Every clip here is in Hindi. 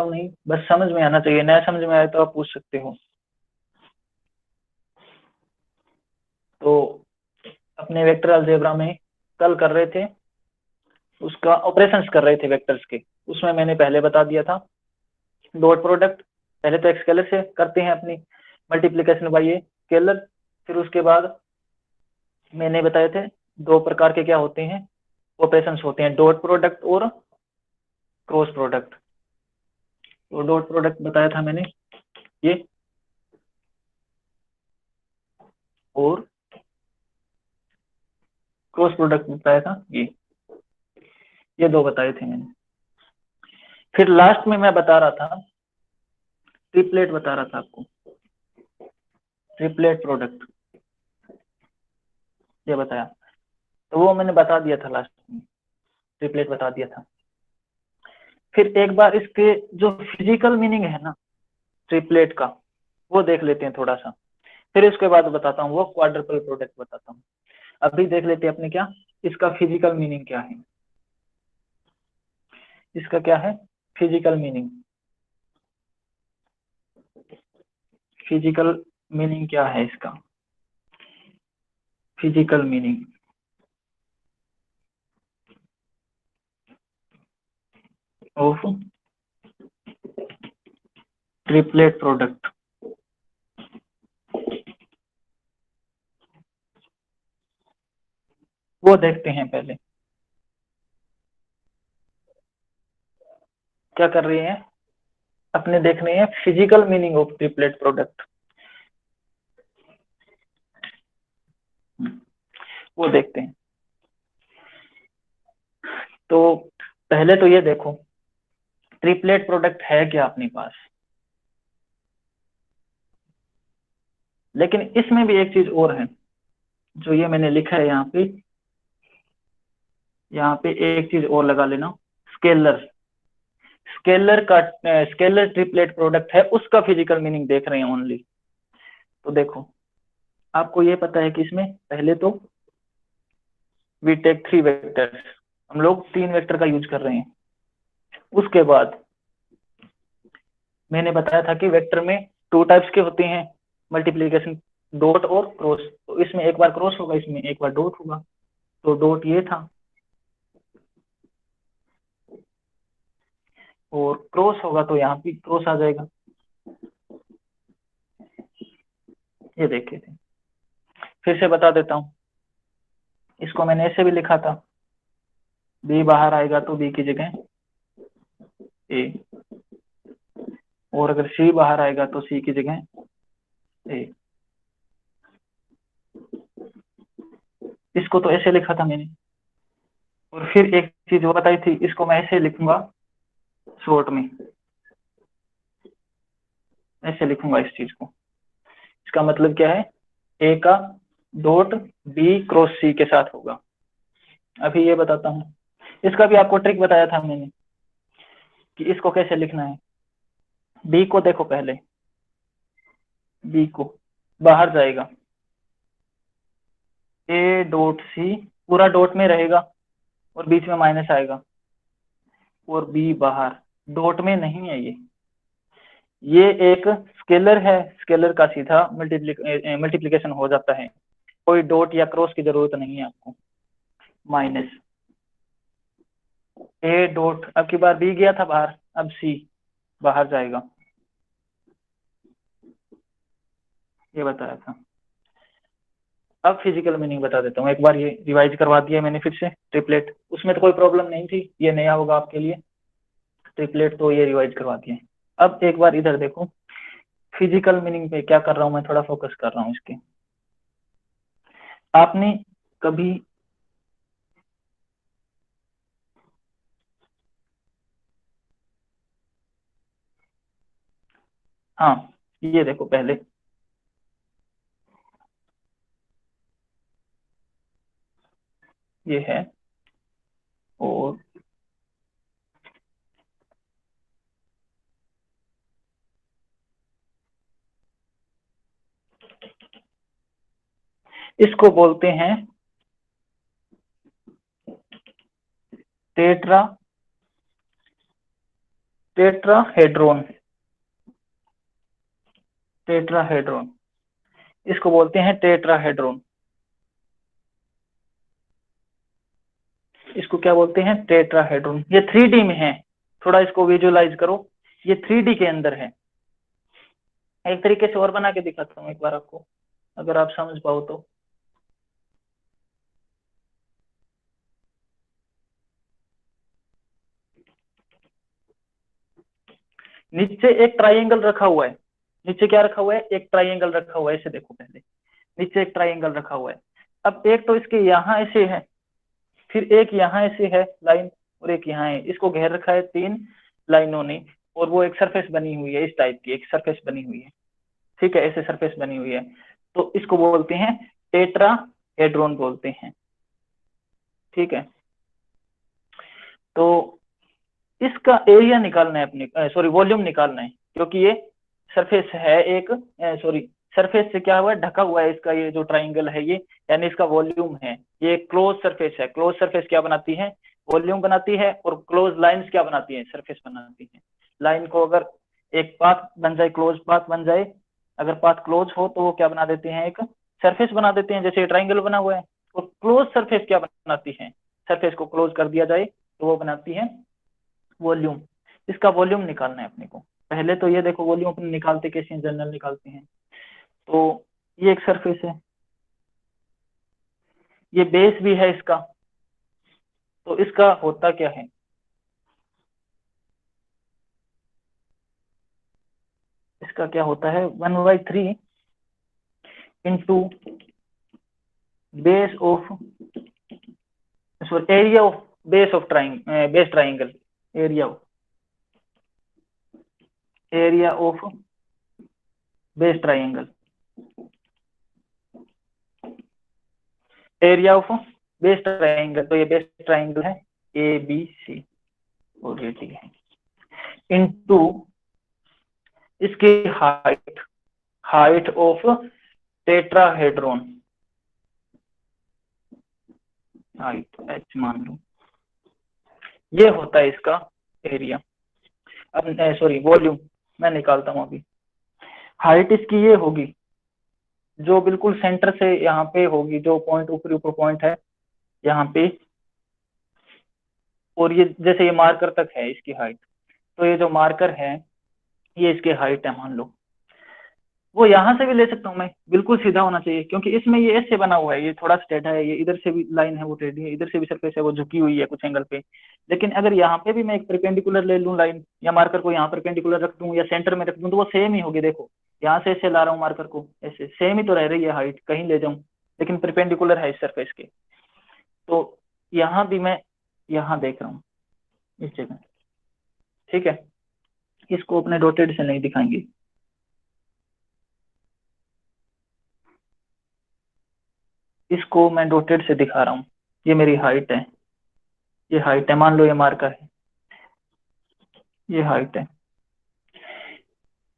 नहीं, बस समझ में आना चाहिए, नया समझ में आए तो आप पूछ सकते हो। तो अपने वेक्टर अलजेब्रा में कल कर रहे थे, उसका ऑपरेशंस कर रहे थे वेक्टर्स के, उसमें मैंने पहले बता दिया था डॉट प्रोडक्ट पहले तो एक स्केलर से करते हैं अपनी मल्टीप्लीकेशन बाय ए स्केलर, फिर उसके बाद मैंने बताए थे दो प्रकार के क्या होते हैं ऑपरेशंस होते हैं, डॉट प्रोडक्ट और क्रॉस प्रोडक्ट। तो डॉट प्रोडक्ट बताया था मैंने ये, और क्रॉस प्रोडक्ट बताया था ये दो बताए थे मैंने। फिर लास्ट में मैं बता रहा था ट्रिपलेट, बता रहा था आपको ट्रिपलेट प्रोडक्ट, ये बताया, तो वो मैंने बता दिया था लास्ट में, ट्रिपलेट बता दिया था। फिर एक बार इसके जो फिजिकल मीनिंग है ना ट्रिपलेट का, वो देख लेते हैं थोड़ा सा, फिर उसके बाद बताता हूँ वो क्वाड्रुपल प्रोडक्ट बताता हूँ। अभी देख लेते हैं अपने क्या इसका फिजिकल मीनिंग क्या है, इसका क्या है फिजिकल मीनिंग, फिजिकल मीनिंग क्या है इसका, physical meaning of triplet product. वो देखते हैं पहले क्या कर रहे हैं, अपने देख रहे हैं physical meaning of triplet product, वो देखते हैं। तो पहले तो ये देखो ट्रिपलेट प्रोडक्ट है क्या अपने पास, लेकिन इसमें भी एक चीज और है जो ये मैंने लिखा है यहाँ पे एक चीज और लगा लेना, स्केलर, स्केलर का स्केलर ट्रिपलेट प्रोडक्ट है, उसका फिजिकल मीनिंग देख रहे हैं ओनली। तो देखो आपको ये पता है कि इसमें पहले तो वी टेक 3 वेक्टर्स, हम लोग 3 वेक्टर का यूज कर रहे हैं। उसके बाद मैंने बताया था कि वेक्टर में 2 टाइप्स के होते हैं मल्टीप्लीकेशन, डॉट और क्रॉस, तो इसमें एक बार क्रॉस होगा, इसमें एक बार डॉट होगा, तो डॉट ये था और क्रॉस होगा तो यहाँ भी क्रॉस आ जाएगा, ये देखे थे। फिर से बता देता हूँ, इसको मैंने ऐसे भी लिखा था, बी बाहर आएगा तो बी की जगह ए, और अगर सी बाहर आएगा तो सी की जगह ए, इसको तो ऐसे लिखा था मैंने। और फिर एक चीज वो बताई थी, इसको मैं ऐसे लिखूंगा शॉर्ट में, ऐसे लिखूंगा इस चीज को, इसका मतलब क्या है ए का डॉट बी क्रॉस सी के साथ होगा। अभी ये बताता हूँ, इसका भी आपको ट्रिक बताया था मैंने कि इसको कैसे लिखना है। बी को देखो पहले, बी को बाहर जाएगा ए डॉट सी, पूरा डॉट में रहेगा और बीच में माइनस आएगा, और बी बाहर, डॉट में नहीं है ये एक स्केलर है, स्केलर का सीधा मल्टीप्लिकेशन हो जाता है, कोई डॉट या क्रॉस की जरूरत नहीं है आपको। माइनस ए डॉट, अब की बार बी गया था बाहर, अब सी बाहर जाएगा, ये बताया था। अब फिजिकल मीनिंग बता देता हूँ, एक बार ये रिवाइज करवा दिया मैंने फिर से ट्रिपलेट, उसमें तो कोई प्रॉब्लम नहीं थी, ये नया होगा आपके लिए, ट्रिपलेट तो ये रिवाइज करवा दिए। अब एक बार इधर देखो फिजिकल मीनिंग पे क्या कर रहा हूँ मैं, थोड़ा फोकस कर रहा हूँ इसके। आपने कभी हाँ ये देखो पहले ये है, और इसको बोलते हैं टेट्रा टेट्राहेड्रोन, टेट्राहेड्रोन, इसको बोलते हैं टेट्राहेड्रोन। इसको क्या बोलते हैं? टेट्राहेड्रोन। ये 3D में है, थोड़ा इसको विजुअलाइज करो, ये 3D के अंदर है। एक तरीके से और बना के दिखाता हूँ एक बार आपको, अगर आप समझ पाओ तो। नीचे एक ट्राइंगल रखा हुआ है, नीचे क्या रखा हुआ है? एक ट्राइंगल रखा हुआ है, ऐसे देखो पहले, नीचे एक ट्राइंगल रखा हुआ है। अब एक तो इसके यहाँ ऐसे है, फिर एक यहाँ ऐसे है लाइन, और एक यहाँ है, इसको घेर रखा है 3 लाइनों ने, और वो एक सरफेस बनी हुई है, इस टाइप की एक सरफेस बनी हुई है, ठीक है, ऐसे सरफेस बनी हुई है। तो इसको बोलते हैं टेट्राहेड्रोन बोलते हैं, ठीक है। तो इसका एरिया निकालना है अपने, सॉरी वॉल्यूम निकालना है, क्योंकि ये सरफेस है एक, सॉरी सरफेस से क्या हुआ है? ढका हुआ है इसका ये जो ट्राइंगल है ये, यानी इसका वॉल्यूम है। ये क्लोज सरफेस है, क्लोज सरफेस क्या बनाती है? वॉल्यूम बनाती है। और क्लोज लाइंस क्या बनाती है? सरफेस बनाती है। लाइन को अगर एक पाथ बन जाए, क्लोज पाथ बन जाए, अगर पाथ क्लोज हो तो वो क्या बना देते हैं? एक सरफेस बना देते हैं, जैसे ट्राइंगल बना हुआ है। और क्लोज सरफेस क्या बनाती है? सरफेस को क्लोज कर दिया जाए तो वो बनाती है वॉल्यूम। इसका वॉल्यूम निकालना है अपने को। पहले तो ये देखो वॉल्यूम अपने निकालते कैसे हैं, जनरल निकालते हैं। तो ये एक सरफेस है, ये बेस भी है इसका। तो इसका होता क्या है? इसका क्या होता है? 1/3 into base of, sorry area of base of base triangle, area area of base triangle, area of base triangle. तो ये बेस ट्राइंगल है ABC और ये डी है, इनटू इसकी height, height of tetrahedron, height H मान लो, ये होता है इसका एरिया। अब सॉरी वॉल्यूम मैं निकालता हूं अभी। हाइट इसकी ये होगी, जो बिल्कुल सेंटर से यहाँ पे होगी, जो पॉइंट ऊपरी ऊपर पॉइंट है यहाँ पे, और ये जैसे ये मार्कर तक है इसकी हाइट। तो ये जो मार्कर है ये इसकी हाइट है मान लो। वो यहाँ से भी ले सकता हूँ मैं, बिल्कुल सीधा होना चाहिए, क्योंकि इसमें ये ऐसे बना हुआ है, ये थोड़ा सा टेढ़ा है, ये इधर से भी लाइन है वो टेढ़ी है, इधर से भी सरफेस है वो झुकी हुई है कुछ एंगल पे। लेकिन अगर यहाँ पे भी मैं एक परपेंडिकुलर ले लूँ लाइन, या मार्कर को यहाँ परपेंडिकुलर रख दूँ या सेंटर में रख दूँ, तो वो सेम ही होगी। देखो यहाँ से ऐसे ला रहा हूँ मार्कर को, ऐसे सेम ही तो रह रही है हाइट, कहीं ले जाऊँ, लेकिन परपेंडिकुलर है इस सरफेस के। तो यहाँ भी मैं यहाँ देख रहा हूँ इस जगह, ठीक है। इसको अपने डॉटेड से नहीं दिखाएंगे, इसको मैं डॉटेड से दिखा रहा हूँ। ये मेरी हाइट है, ये हाइट है, मान लो ये मार्कर है, ये हाइट है।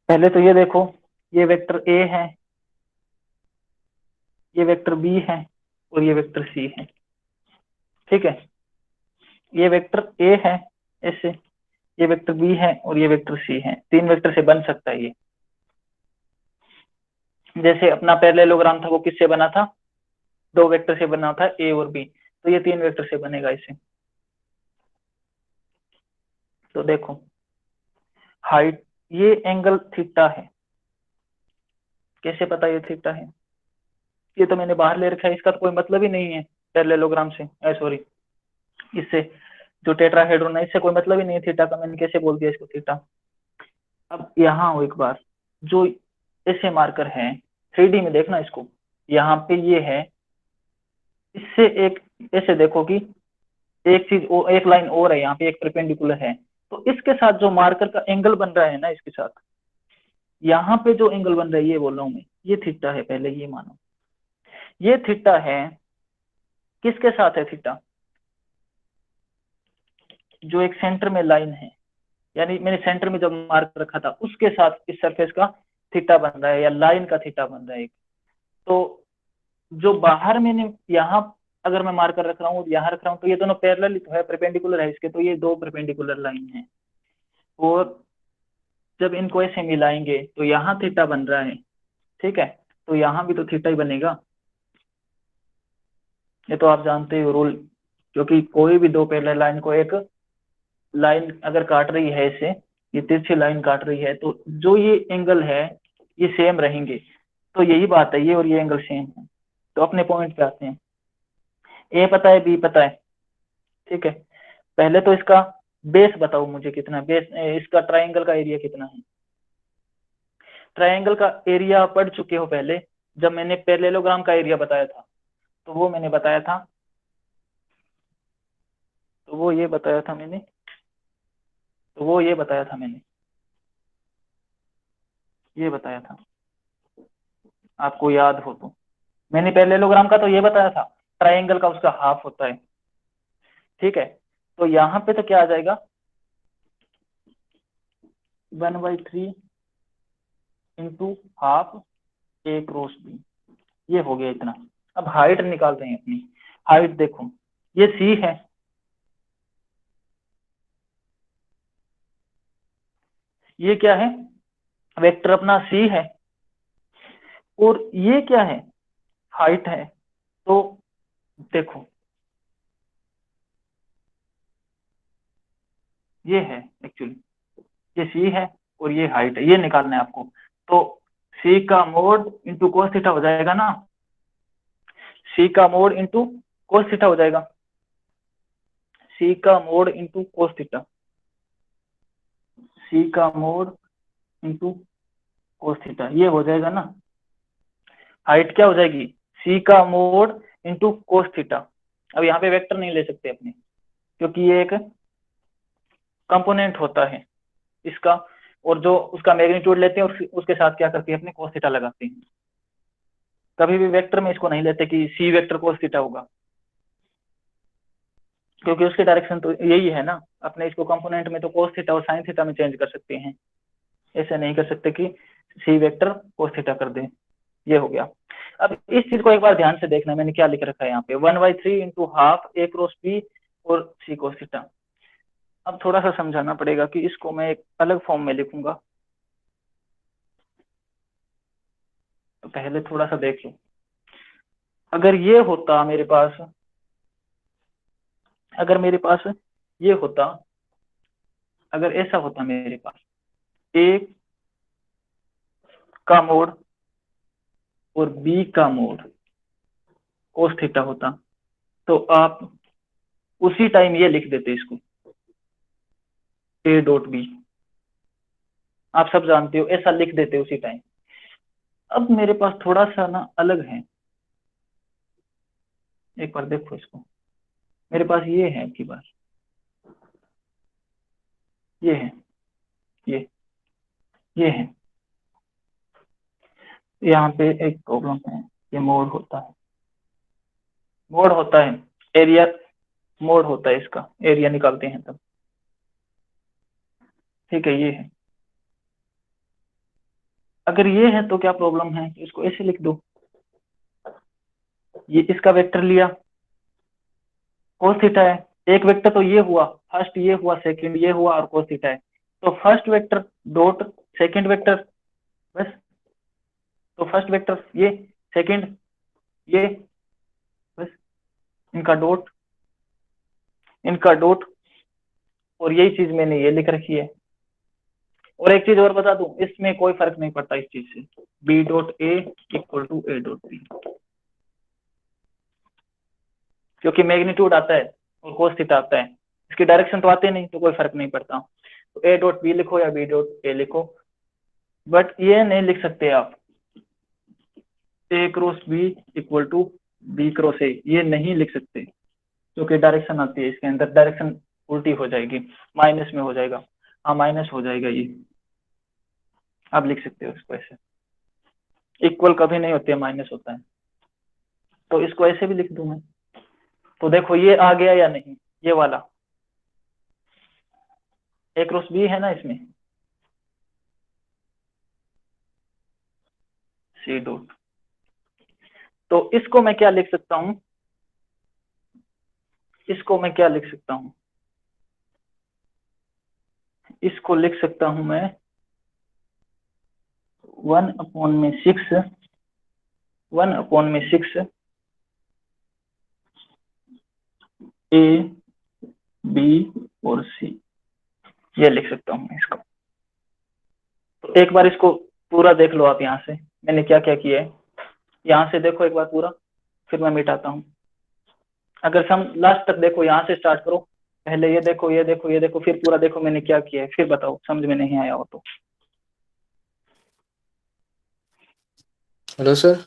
पहले तो ये देखो, ये वेक्टर ए है, ये वेक्टर बी है, और ये वेक्टर सी है, ठीक है। ये वेक्टर ए है ऐसे, ये वेक्टर बी है, और ये वेक्टर सी है। 3 वेक्टर से बन सकता है ये। जैसे अपना पैरेललोग्राम था वो किससे बना था? 2 वेक्टर से बना था, ए और बी। तो ये 3 वेक्टर से बनेगा इसे। तो देखो हाइट, ये एंगल थीटा है, कैसे पता ये थीटा है? ये तो मैंने बाहर ले रखा है, इसका तो कोई मतलब ही नहीं है पैरेललोग्राम से, सॉरी इससे, जो टेट्राहेड्रोन है इससे कोई मतलब ही नहीं है थीटा का, मैंने कैसे बोल दिया इसको थीटा। अब यहाँ हो एक बार, जो ऐसे मार्कर है 3D में देखना इसको, यहाँ पे ये है, इससे एक ऐसे देखो कि एक चीज, एक लाइन और है यहाँ पे, एक परपेंडिकुलर है। तो इसके साथ जो मार्कर का एंगल बन रहा है ना, इसके साथ यहाँ पे जो एंगल बन रहा है, ये बोल रहा हूँ मैं, ये थीटा है। पहले ये मानो ये थीटा है। किसके साथ है थीटा? जो एक सेंटर में लाइन है, यानी मैंने सेंटर में जब मार्क रखा था उसके साथ इस सरफेस का थीटा बन रहा है, या लाइन का थीटा बन रहा है। तो जो बाहर मैंने यहाँ अगर मैं मार्कर रख रहा हूँ, यहाँ रख रहा हूँ, तो ये दोनों पैरेलल तो है, परपेंडिकुलर है इसके, तो ये 2 परपेंडिकुलर लाइन है। और जब इनको ऐसे मिलाएंगे तो यहाँ थीटा बन रहा है, ठीक है, तो यहाँ भी तो थीटा ही बनेगा। ये तो आप जानते हो रूल, क्योंकि कोई भी दो पैरेलल लाइन को एक लाइन अगर काट रही है इसे, ये तिरछी लाइन काट रही है, तो जो ये एंगल है ये सेम रहेंगे। तो यही बात है, ये और ये एंगल सेम है। तो अपने पॉइंट पे आते हैं। ए पता है, बी पता है, ठीक है। पहले तो इसका बेस बताओ मुझे कितना है, बेस इसका ट्राइंगल का एरिया कितना है। ट्राइंगल का एरिया पढ़ चुके हो पहले, जब मैंने पैरेललोग्राम का एरिया बताया था, तो वो मैंने बताया था, तो वो ये बताया था मैंने, तो वो ये बताया था मैंने, ये बताया था, आपको याद हो तो। मैंने पैरेललोग्राम का तो ये बताया था, ट्राइंगल का उसका हाफ होता है, ठीक है। तो यहाँ पे तो क्या आ जाएगा, 1/3 इंटू हाफ ए क्रॉस बी, ये हो गया इतना। अब हाइट निकालते हैं अपनी। हाइट देखो, ये सी है, ये क्या है, वेक्टर अपना सी है, और ये क्या है, हाइट है। तो देखो, ये है एक्चुअली, ये सी है और ये हाइट है, ये निकालना है आपको। तो सी का मोड इंटू कोस थीटा हो जाएगा ना, सी का मोड इंटू कोस थीटा हो जाएगा, सी का मोड इंटू कोस थीटा, सी का मोड इंटू कोस थीटा, ये हो जाएगा ना। हाइट क्या हो जाएगी, सी का मोड इंटू कोस थीटा। अब यहाँ पे वेक्टर नहीं ले सकते अपने, क्योंकि ये एक कंपोनेंट होता है इसका, और जो उसका मैग्नीट्यूड लेते हैं और उसके साथ क्या करते हैं, अपने कोस थीटा लगाते हैं। कभी भी वेक्टर में इसको नहीं लेते कि सी वेक्टर कोस थीटा होगा, क्योंकि उसकी डायरेक्शन तो यही है ना। अपने इसको कंपोनेंट में तो कोस थीटा और साइन थीटा में चेंज कर सकते हैं, ऐसे नहीं कर सकते कि सी वेक्टर कोस थीटा कर दें। ये हो गया। अब इस चीज को एक बार ध्यान से देखना, मैंने क्या लिख रखा है यहाँ पे, 1/3 इंटू हाफ ए क्रॉस बी और सी कोस थीटा। अब थोड़ा सा समझाना पड़ेगा कि इसको मैं एक अलग फॉर्म में लिखूंगा, तो पहले थोड़ा सा देख लो। अगर ये होता मेरे पास, अगर मेरे पास ये होता, अगर ऐसा होता मेरे पास, ए का मोड और बी का मोड कोस थीटा होता, तो आप उसी टाइम ये लिख देते इसको, ए डॉट बी। आप सब जानते हो, ऐसा लिख देते उसी टाइम। अब मेरे पास थोड़ा सा ना अलग है, एक बार देखो इसको। मेरे पास ये है की बार, ये है, ये ये है। यहाँ पे एक प्रॉब्लम है, ये मोड होता है, मोड होता है, एरिया मोड होता है, इसका एरिया निकालते हैं तब, ठीक है। ये है, अगर ये है तो क्या प्रॉब्लम है, इसको ऐसे लिख दो। ये इसका वेक्टर लिया, कोस थीटा है, एक वेक्टर तो ये हुआ, फर्स्ट ये हुआ, सेकंड ये हुआ, और कोस थीटा है। तो first vector dot second vector, बस। तो फर्स्ट वेक्टर ये, सेकंड ये, बस, इनका डॉट, इनका डॉट, और यही चीज मैंने ये लिख रखी है। और एक चीज और बता दूं, इसमें कोई फर्क नहीं पड़ता इस चीज से, B dot A equal to A dot B, क्योंकि मैग्नीट्यूड आता है और कोस थीटा आता है, इसकी डायरेक्शन तो आते नहीं, तो कोई फर्क नहीं पड़ता। तो ए डॉट बी लिखो या बी डॉट ए लिखो, बट ये नहीं लिख सकते आप A cross B equal to B cross A, ये नहीं लिख सकते, क्योंकि डायरेक्शन आती है इसके अंदर, डायरेक्शन उल्टी हो जाएगी, माइनस में हो जाएगा। हाँ, माइनस हो जाएगा ये, आप लिख सकते हो इसको ऐसे। इक्वल कभी नहीं होती है, माइनस होता है। तो इसको ऐसे भी लिख दूं मैं, तो देखो ये आ गया या नहीं, ये वाला ए क्रॉस बी है ना इसमें, सी डॉट। तो इसको मैं क्या लिख सकता हूँ, इसको मैं क्या लिख सकता हूँ, इसको लिख सकता हूं मैं 1/6, 1/6 ए बी और सी, ये लिख सकता हूं मैं इसको। तो एक बार इसको पूरा देख लो आप, यहाँ से मैंने क्या क्या किया है, यहाँ से देखो एक बार पूरा, फिर मैं मिटाता हूँ। अगर सम लास्ट तक देखो, यहाँ से स्टार्ट करो, पहले ये देखो, ये देखो, ये देखो, फिर पूरा देखो मैंने क्या किया है, फिर बताओ समझ में नहीं आया हो तो। Hello sir.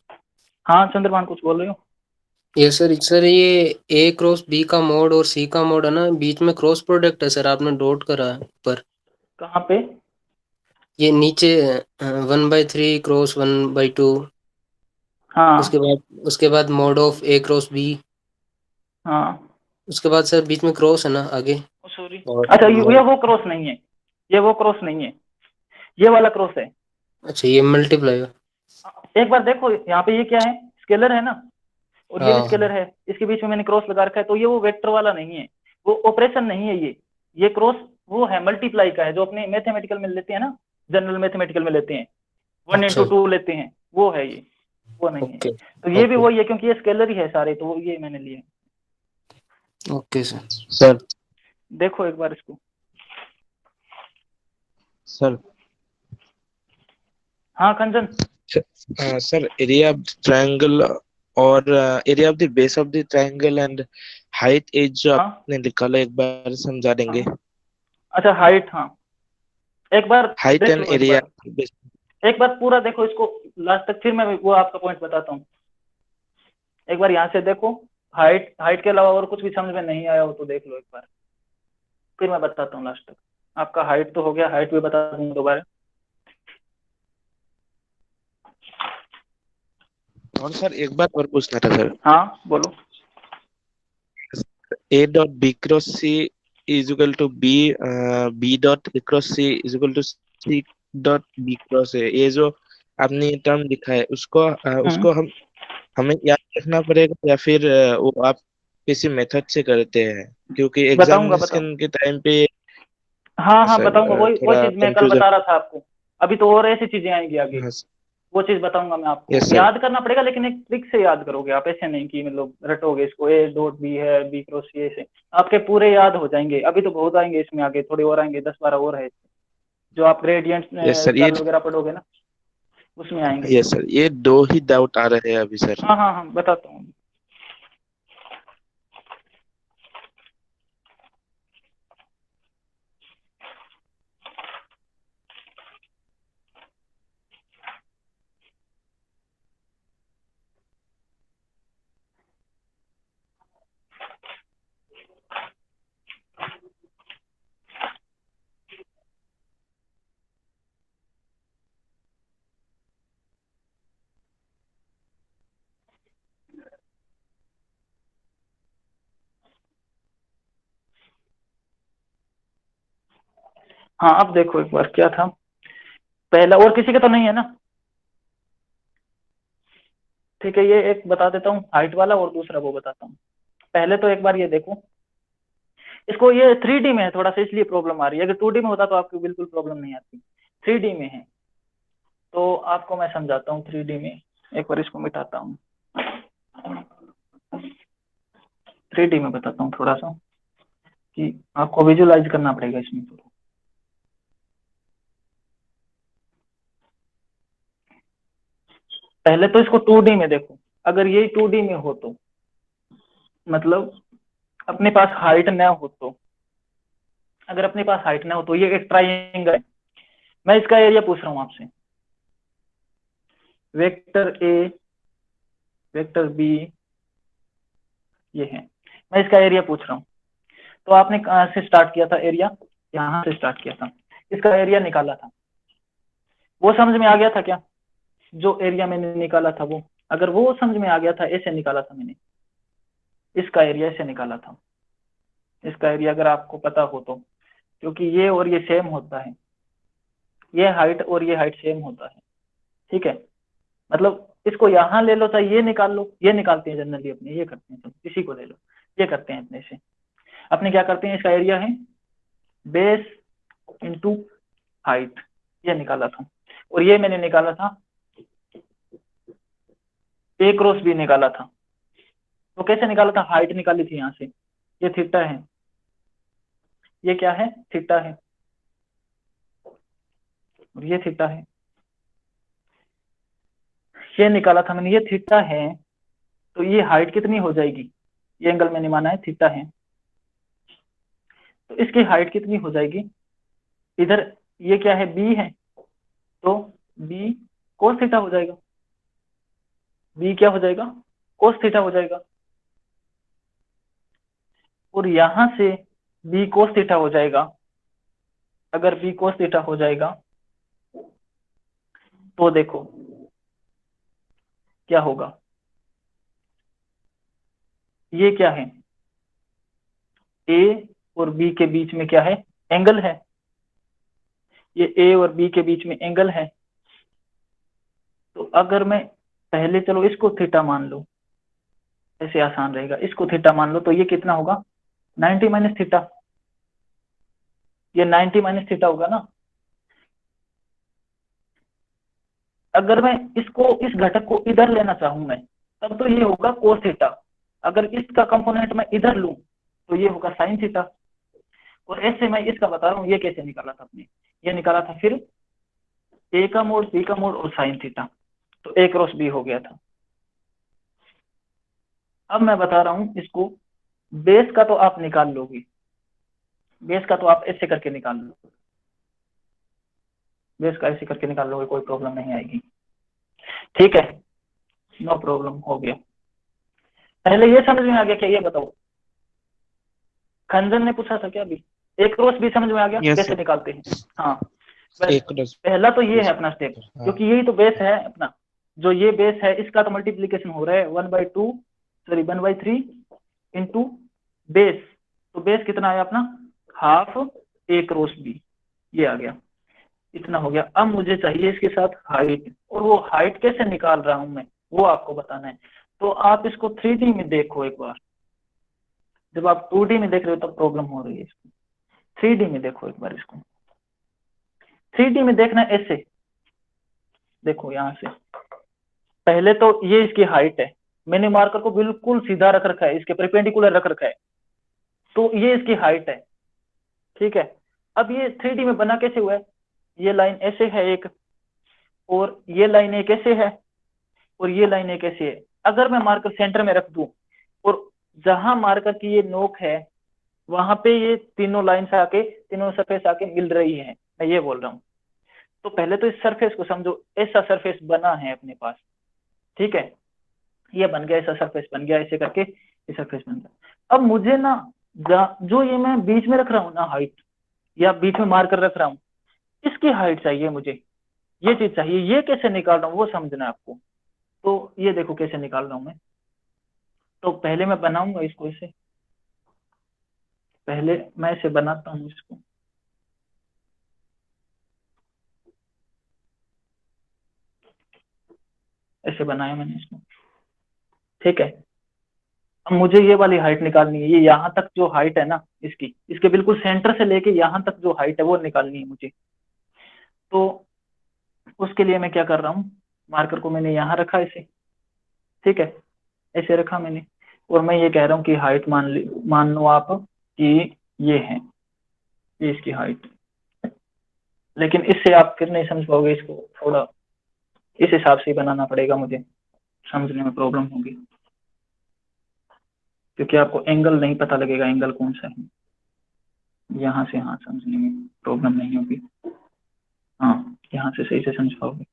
हाँ चंद्रमान, कुछ बोल रहे हो? ये सर ये ए क्रॉस बी का मोड और सी का मोड है ना, बीच में क्रॉस प्रोडक्ट है सर, आपने डॉट करा है ऊपर। कहाँ पे? ये नीचे 1/3 क्रॉस 1/2। हाँ उसके बाद mode of A cross B. हाँ। उसके बाद सर बीच में क्रॉस है ना आगे। सॉरी, और अच्छा ये वो क्रॉस नहीं है, ये वो क्रॉस नहीं है, ये वाला क्रॉस है। अच्छा, ये मल्टीप्लाई। एक बार देखो यहाँ पे, ये क्या है, स्केलर है ना, और ये भी हाँ स्केलर है, इसके बीच में मैंने क्रॉस लगा रखा है, तो ये वो वेक्टर वाला नहीं है, वो ऑपरेशन नहीं है ये क्रॉस वो है मल्टीप्लाई का है, जो अपने मैथमेटिकल में लेते हैं ना, जनरल मैथमेटिकल में लेते हैं, 1 × 2 लेते हैं, वो है ये, वो नहीं है। ओके तो ये भी ओके वही है, क्योंकि ये स्केलर ही है सारे, तो ये मैंने लिए। Okay sir. सर देखो एक बार इसको। सर हाँ Kanchan. Sir area of triangle और area of the base of the triangle and height as जो हाँ आपने निकाला, एक बार समझा देंगे? हाँ। अच्छा हाइट, हाँ एक बार हाइट देख एंड लो, एरिया। एक बार पूरा देखो इसको लास्ट तक, फिर मैं वो आपका पॉइंट बताता हूँ। एक बार यहाँ से देखो, हाइट, हाइट के अलावा और कुछ भी समझ में नहीं आया हो तो देख लो एक बार, फिर मैं बताता हूँ लास्ट तक। आपका हाइट तो हो गया, हाइट भी बता दूंगा दोबारा। और सर एक बात और पूछना था सर। हाँ बोलो। A dot B cross C is equal to B, B dot A cross C is equal to C dot B cross A, ये जो आपने टर्म लिखा है उसको हम्म, उसको हमें याद रखना पड़ेगा या फिर वो आप किसी मेथड से करते हैं? क्योंकि बताऊंगा बताऊंगा। एग्जामिनेशन के टाइम पे हाँ हाँ सर बताऊंगा, वही थोड़ा चीज मैं कल कंफ्यूजन। बता रहा था आपको। अभी तो और ऐसी चीजें आएंगी आगे, हाँ। वो चीज बताऊंगा मैं आपको। Yes sir. याद करना पड़ेगा, लेकिन एक ट्रिक से याद करोगे आप, ऐसे नहीं कि मतलब रटोगे इसको, ए डॉट बी है, बी क्रॉस सी ऐसे, आपके पूरे याद हो जाएंगे। अभी तो बहुत आएंगे इसमें, आगे थोड़े और आएंगे, 10-12 और है इसमें, जो आप ग्रेडियंट यस सर, ये कर्व वगैरह पढ़ोगे ना, उसमें आएंगे। यस सर, ये दो ही डाउट आ रहे हैं अभी सर। हाँ हाँ हाँ बताता हूँ। हाँ अब देखो एक बार क्या था, पहला और किसी का तो नहीं है ना? ठीक है, ये एक बता देता हूँ हाइट वाला, और दूसरा वो बताता हूँ। पहले तो एक बार ये देखो, इसको ये 3D में है थोड़ा सा, इसलिए प्रॉब्लम आ रही है। अगर 2D में होता तो आपको बिल्कुल प्रॉब्लम नहीं आती, 3D में है। तो आपको मैं समझाता हूँ 3D में, एक बार इसको मिटाता हूँ, 3D में बताता हूँ थोड़ा सा, कि आपको विजुअलाइज करना पड़ेगा इसमें थोड़ा। पहले तो इसको 2D में देखो, अगर ये 2D में हो तो, मतलब अपने पास हाइट न हो तो, अगर अपने पास हाइट ना हो तो, ये एक ट्राइंगल है, मैं इसका एरिया पूछ रहा हूँ आपसे, वेक्टर ए, वेक्टर बी, ये है, मैं इसका एरिया पूछ रहा हूँ। तो आपने कहाँ से स्टार्ट किया था एरिया? यहाँ से स्टार्ट किया था, इसका एरिया निकाला था, वो समझ में आ गया था क्या? जो एरिया मैंने निकाला था वो, अगर वो समझ में आ गया था, ऐसे निकाला था मैंने, इसका एरिया ऐसे निकाला था, इसका एरिया अगर आपको पता हो तो, क्योंकि ये और ये सेम होता है, ये हाइट और ये हाइट सेम होता है, ठीक है। मतलब इसको यहाँ ले लो, चाहे ये निकाल लो, ये निकालते हैं जनरली अपने, ये करते हैं, चलो इसी को ले लो, ये करते हैं अपने से। अपने क्या करते हैं, इसका एरिया है बेस इंटू हाइट, ये निकाला था। और ये मैंने निकाला था ए क्रॉस बी निकाला था। तो कैसे निकाला था? हाइट निकाली थी यहाँ से, ये थीटा है, ये क्या है? थीटा है, और ये थीटा है, ये निकाला था मैंने, ये थीटा है। तो ये हाइट कितनी हो जाएगी? ये एंगल मैंने माना है थीटा है, तो इसकी हाइट कितनी हो जाएगी? इधर ये क्या है? बी है, तो बी कोस थीटा हो जाएगा। बी क्या हो जाएगा? कोस थीटा हो जाएगा। और यहां से बी कोस थीटा हो जाएगा। अगर बी कोस थीटा हो जाएगा तो देखो क्या होगा, ये क्या है? ए और बी के बीच में क्या है? एंगल है। ये ए और बी के बीच में एंगल है। तो अगर मैं पहले, चलो इसको थीटा मान लो, ऐसे आसान रहेगा, इसको थीटा मान लो, तो ये कितना होगा? 90 माइनस थीटा। ये 90 माइनस थीटा होगा ना। अगर मैं इसको, इस घटक को इधर लेना चाहूं मैं, तब तो ये होगा कोस थीटा। अगर इसका कंपोनेंट मैं इधर लूं तो ये होगा साइन थीटा। और ऐसे मैं इसका बता रहा हूँ ये कैसे निकाला था आपने, ये निकाला था फिर ए का मोड, बी का मोड और साइन थीटा, तो ए क्रॉस बी हो गया था। अब मैं बता रहा हूं इसको, बेस का तो आप निकाल लोगे, बेस का तो आप ऐसे करके निकाल लो, बेस का ऐसे करके निकाल लोगे, कोई प्रॉब्लम नहीं आएगी। ठीक है, नो प्रॉब्लम, हो गया। पहले ये समझ में आ गया क्या? ये बताओ, खंजन ने पूछा था क्या अभी? एक क्रॉस भी समझ में आ गया Yes, कैसे sir. निकालते हैं? हाँ, बस एक क्रॉस पहला तो ये है अपना स्टेप, हाँ। क्योंकि यही तो बेस है अपना। जो ये बेस है इसका तो मल्टीप्लीकेशन हो रहा है 1/3 इंटू बेस। तो बेस कितना आया अपना? हाफ ए क्रॉस बी, ये आ गया, इतना हो गया। अब मुझे चाहिए इसके साथ हाइट, और वो हाइट कैसे निकाल रहा हूं मैं, वो आपको बताना है। तो आप इसको 3D में देखो एक बार। जब आप 2D में देख रहे हो तब प्रॉब्लम हो रही है, इसको 3D में देखो एक बार। इसको 3D में देखना ऐसे देखो, यहां से पहले तो ये इसकी हाइट है, मैंने मार्कर को बिल्कुल सीधा रख रखा है, इसके परपेंडिकुलर रख रखा है, तो ये इसकी हाइट है। ठीक है, अब ये 3D में बना कैसे हुआ है? ये लाइन ऐसे है एक, और ये लाइन एक ऐसे है, और ये लाइन एक ऐसे है। अगर मैं मार्कर सेंटर में रख दूं, और जहां मार्कर की ये नोक है वहां पे ये तीनों लाइन से आके, तीनों सरफेस आके मिल रही है, मैं ये बोल रहा हूँ। तो पहले तो इस सरफेस को समझो, ऐसा सरफेस बना है अपने पास। ठीक है, ये बन गया, ऐसा सरफेस बन गया, ऐसे करके ये सरफेस बन गया। अब मुझे ना, जो ये मैं बीच में रख रहा हूँ ना हाइट, या बीच में मार्कर रख रहा हूँ, इसकी हाइट चाहिए मुझे, ये चीज चाहिए। ये कैसे निकाल रहा हूँ वो समझना है आपको। तो ये देखो कैसे निकाल रहा हूँ मैं। तो पहले मैं बनाऊंगा इसको ऐसे, पहले मैं इसे बनाता हूँ इसको। ऐसे बनाया मैंने इसको। ठीक है, अब मुझे ये वाली हाइट निकालनी है, ये यहाँ तक जो हाइट है ना इसकी, इसके बिल्कुल सेंटर से लेके यहाँ तक जो हाइट है वो निकालनी है मुझे। तो उसके लिए मैं क्या कर रहा हूँ, मार्कर को मैंने यहाँ रखा ऐसे। ठीक है, ऐसे रखा मैंने, और मैं ये कह रहा हूँ कि हाइट मान लो आप कि ये है, ये इसकी हाइट। लेकिन इससे आप फिर नहीं समझ पाओगे, इसको थोड़ा इस हिसाब से ही बनाना पड़ेगा मुझे, समझने में प्रॉब्लम होगी, क्योंकि आपको एंगल नहीं पता लगेगा, एंगल कौन सा है। यहाँ से हाँ समझने में प्रॉब्लम नहीं होगी, हाँ यहाँ से सही से समझ पाओगे।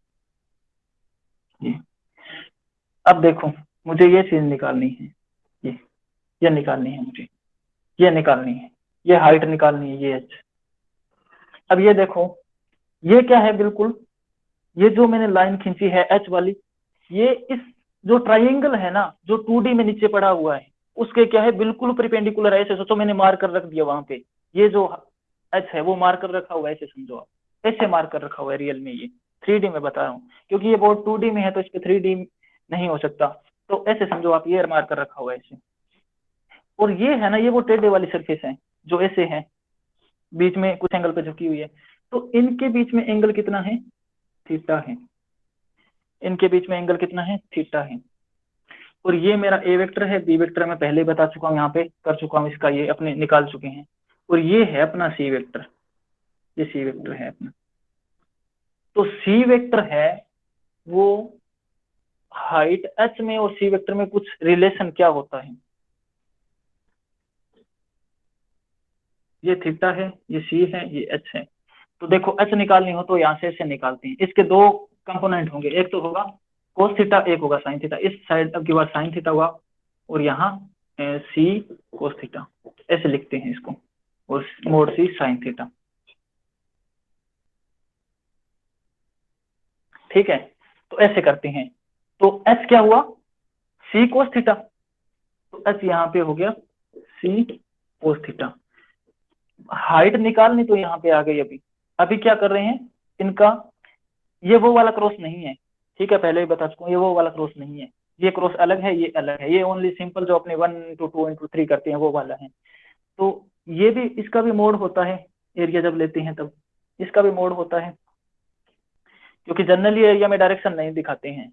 ये अब देखो, मुझे ये चीज निकालनी है, ये निकालनी है मुझे, ये निकालनी है, ये हाइट निकालनी है, ये एच। अब ये देखो, ये क्या है? बिल्कुल ये जो मैंने लाइन खींची है एच वाली, ये इस जो ट्राइंगल है ना, जो 2D में नीचे पड़ा हुआ है, उसके क्या है? बिल्कुल परपेंडिकुलर है। ऐसे सोचो मैंने मार्कर रख दिया वहां पे, ये जो एच है वो मार्कर रखा हुआ है, ऐसे समझो आप, ऐसे मार्कर रखा हुआ है रियल में। ये 3D में बता रहा हूँ, क्योंकि ये बोर्ड 2D में है तो इस पे 3D नहीं हो सकता। तो ऐसे समझो आप, ये मार्कर रखा हुआ है ऐसे। और ये है ना, ये वो टेढ़े वाली सरफेस है जो ऐसे है, बीच में कुछ एंगल पे झुकी हुई है, तो इनके बीच में एंगल कितना है, थीटा है। इनके बीच में एंगल कितना है, थीटा है। और ये मेरा ए वेक्टर है, बी वेक्टर मैं पहले ही बता चुका हूँ, यहाँ पे कर चुका हूँ इसका, ये अपने निकाल चुके हैं। और ये है अपना सी वेक्टर, ये सी वेक्टर है अपना। तो सी वेक्टर है वो हाइट एच में और सी वेक्टर में कुछ रिलेशन क्या होता है, ये थीटा है, ये सी है, ये एच है। तो देखो एच निकालनी हो तो यहाँ से ऐसे निकालते हैं। इसके दो कंपोनेंट होंगे, एक तो होगा कोस थीटा, एक होगा साइन थीटा। इस साइड अब की बार साइन थीटा हुआ और यहाँ सी कोस थीटा, ऐसे लिखते हैं इसको, और मोड सी साइन थीटा। ठीक है, तो ऐसे करते हैं। तो एच क्या हुआ, सी कोस थीटा, तो एच यहाँ पे हो गया सी कोस थीटा। हाइट निकालनी तो यहाँ पे आ गई। अभी अभी क्या कर रहे हैं, इनका ये वो वाला क्रॉस नहीं है, ठीक है, पहले ही बता चुका हूँ, ये वो वाला क्रॉस नहीं है, ये क्रॉस अलग है, ये अलग है, ये ओनली सिंपल जो अपने 1 into 2 into 3 करते हैं वो वाला है। तो ये भी, इसका भी मोड होता है, एरिया जब लेते हैं तब इसका भी मोड होता है, क्योंकि जनरली एरिया में डायरेक्शन नहीं दिखाते हैं।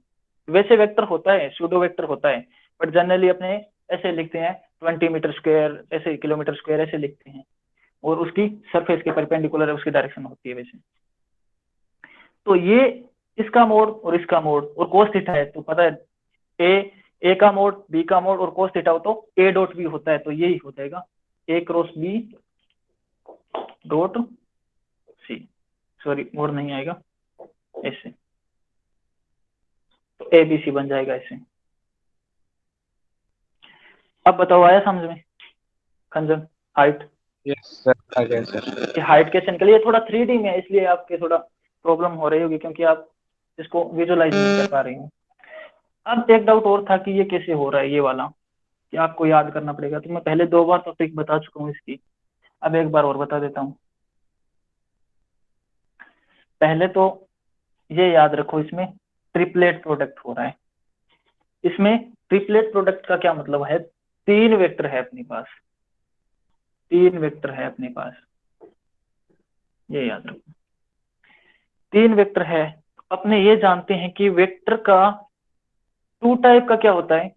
वैसे वेक्टर होता है, सूडो वेक्टर होता है, बट जनरली अपने ऐसे लिखते हैं 20 मीटर स्क्वायर, ऐसे किलोमीटर स्क्वायर ऐसे लिखते हैं, और उसकी सरफेस के परपेंडिकुलर उसकी डायरेक्शन होती है वैसे। तो ये इसका मोड और इसका मोड, और कोस थीटा है तो पता है ए का मोड, बी का मोड, और कोस थीटा हो तो ए डॉट बी होता है, तो यही हो जाएगा A cross B dot C. Sorry mod नहीं आएगा ऐसे, तो ए बी सी बन जाएगा ऐसे। अब बताओ आया समझ में खंजन, हाइट? यस सर, आ गया सर। कि हाइट कैसे निकली, ये थोड़ा 3D में है इसलिए आपके थोड़ा प्रॉब्लम हो रही होगी, क्योंकि आप इसको विजुअलाइज नहीं कर पा रहे हो। अब एक डाउट और था कि ये कैसे हो रहा है, ये वाला कि आपको याद करना पड़ेगा। तो मैं पहले 2 बार तो ट्रिक बता चुका हूँ इसकी, अब एक बार और बता देता हूँ। पहले तो ये याद रखो, इसमें ट्रिपलेट प्रोडक्ट हो रहा है। इसमें ट्रिपलेट प्रोडक्ट का क्या मतलब है, 3 वेक्टर है अपने पास, 3 वेक्टर है अपने पास, ये याद रखो 3 वेक्टर है। अपने ये जानते हैं कि वेक्टर का 2 टाइप का क्या होता है,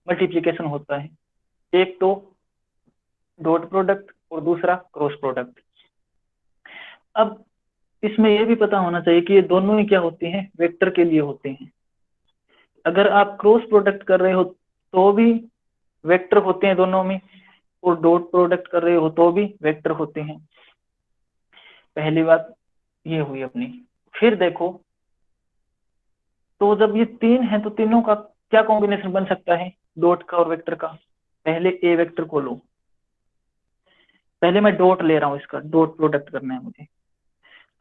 मल्टीप्लीकेशन होता है। एक तो डॉट प्रोडक्ट और दूसरा क्रॉस प्रोडक्ट। अब इसमें यह भी पता होना चाहिए कि ये दोनों ही क्या होते हैं, वेक्टर के लिए होते हैं। अगर आप क्रॉस प्रोडक्ट कर रहे हो तो भी वेक्टर होते हैं दोनों में, और डॉट प्रोडक्ट कर रहे हो तो भी वेक्टर होते हैं। पहली बात ये हुई अपनी। फिर देखो, तो जब ये 3 है तो तीनों का क्या कॉम्बिनेशन बन सकता है, डॉट का और वेक्टर का। पहले ए वेक्टर को लो, पहले मैं डॉट ले रहा हूं, इसका डॉट प्रोडक्ट करना है मुझे।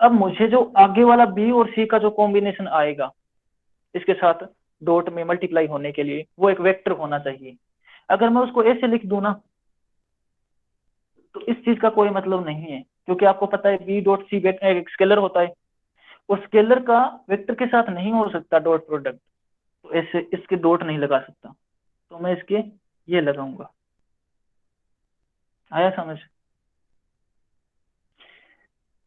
अब मुझे जो आगे वाला बी और सी का जो कॉम्बिनेशन आएगा इसके साथ डॉट में मल्टीप्लाई होने के लिए, वो एक वेक्टर होना चाहिए। अगर मैं उसको ऐसे लिख दूं ना, तो इस चीज का कोई मतलब नहीं है, क्योंकि आपको पता है बी डॉट सी एक स्केलर होता है, उस स्केलर का वेक्टर के साथ नहीं हो सकता डॉट प्रोडक्ट, तो ऐसे इसके डॉट नहीं लगा सकता, तो मैं इसके ये लगाऊंगा। आया समझ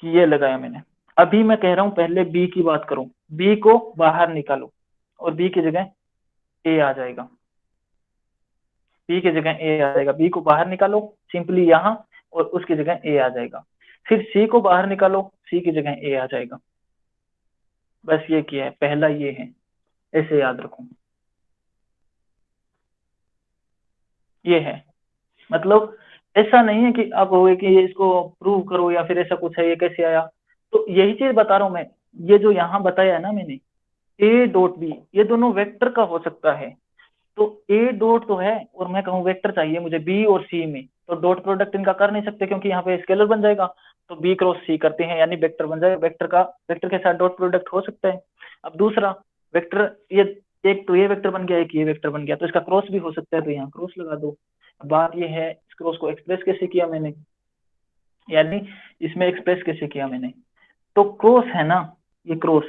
कि ये लगाया मैंने। अभी मैं कह रहा हूं पहले बी की बात करूं, बी को बाहर निकालो और बी की जगह ए आ जाएगा, बी की जगह ए आ जाएगा। बी को बाहर निकालो सिंपली यहां, और उसकी जगह ए आ जाएगा। फिर सी को बाहर निकालो, सी की जगह ए आ जाएगा। बस ये किया है, पहला ये है, ऐसे याद रखो। ये है, मतलब ऐसा नहीं है कि आप हो कि ये इसको प्रूव करो या फिर ऐसा कुछ है, ये कैसे आया। तो यही चीज बता रहा हूं मैं, ये जो यहाँ बताया है ना मैंने, ए डॉट बी, ये दोनों वेक्टर का हो सकता है। तो ए डॉट तो है, और मैं कहूँ वेक्टर चाहिए मुझे बी और सी में, तो डॉट प्रोडक्ट इनका कर नहीं सकते, क्योंकि यहाँ पे स्केलर बन जाएगा। तो बी क्रॉस सी करते हैं, यानी वेक्टर बन जाएगा, वेक्टर का वेक्टर के साथ डॉट प्रोडक्ट हो सकता है। अब दूसरा वेक्टर, ये एक तो ये वेक्टर बन गया, एक ये वेक्टर बन गया, तो इसका क्रॉस भी हो सकता है, तो यहाँ क्रॉस लगा दो। बात ये है इस क्रॉस को एक्सप्रेस कैसे किया मैंने, यानी इसमें एक्सप्रेस कैसे किया मैंने। तो क्रॉस है ना, ये क्रॉस,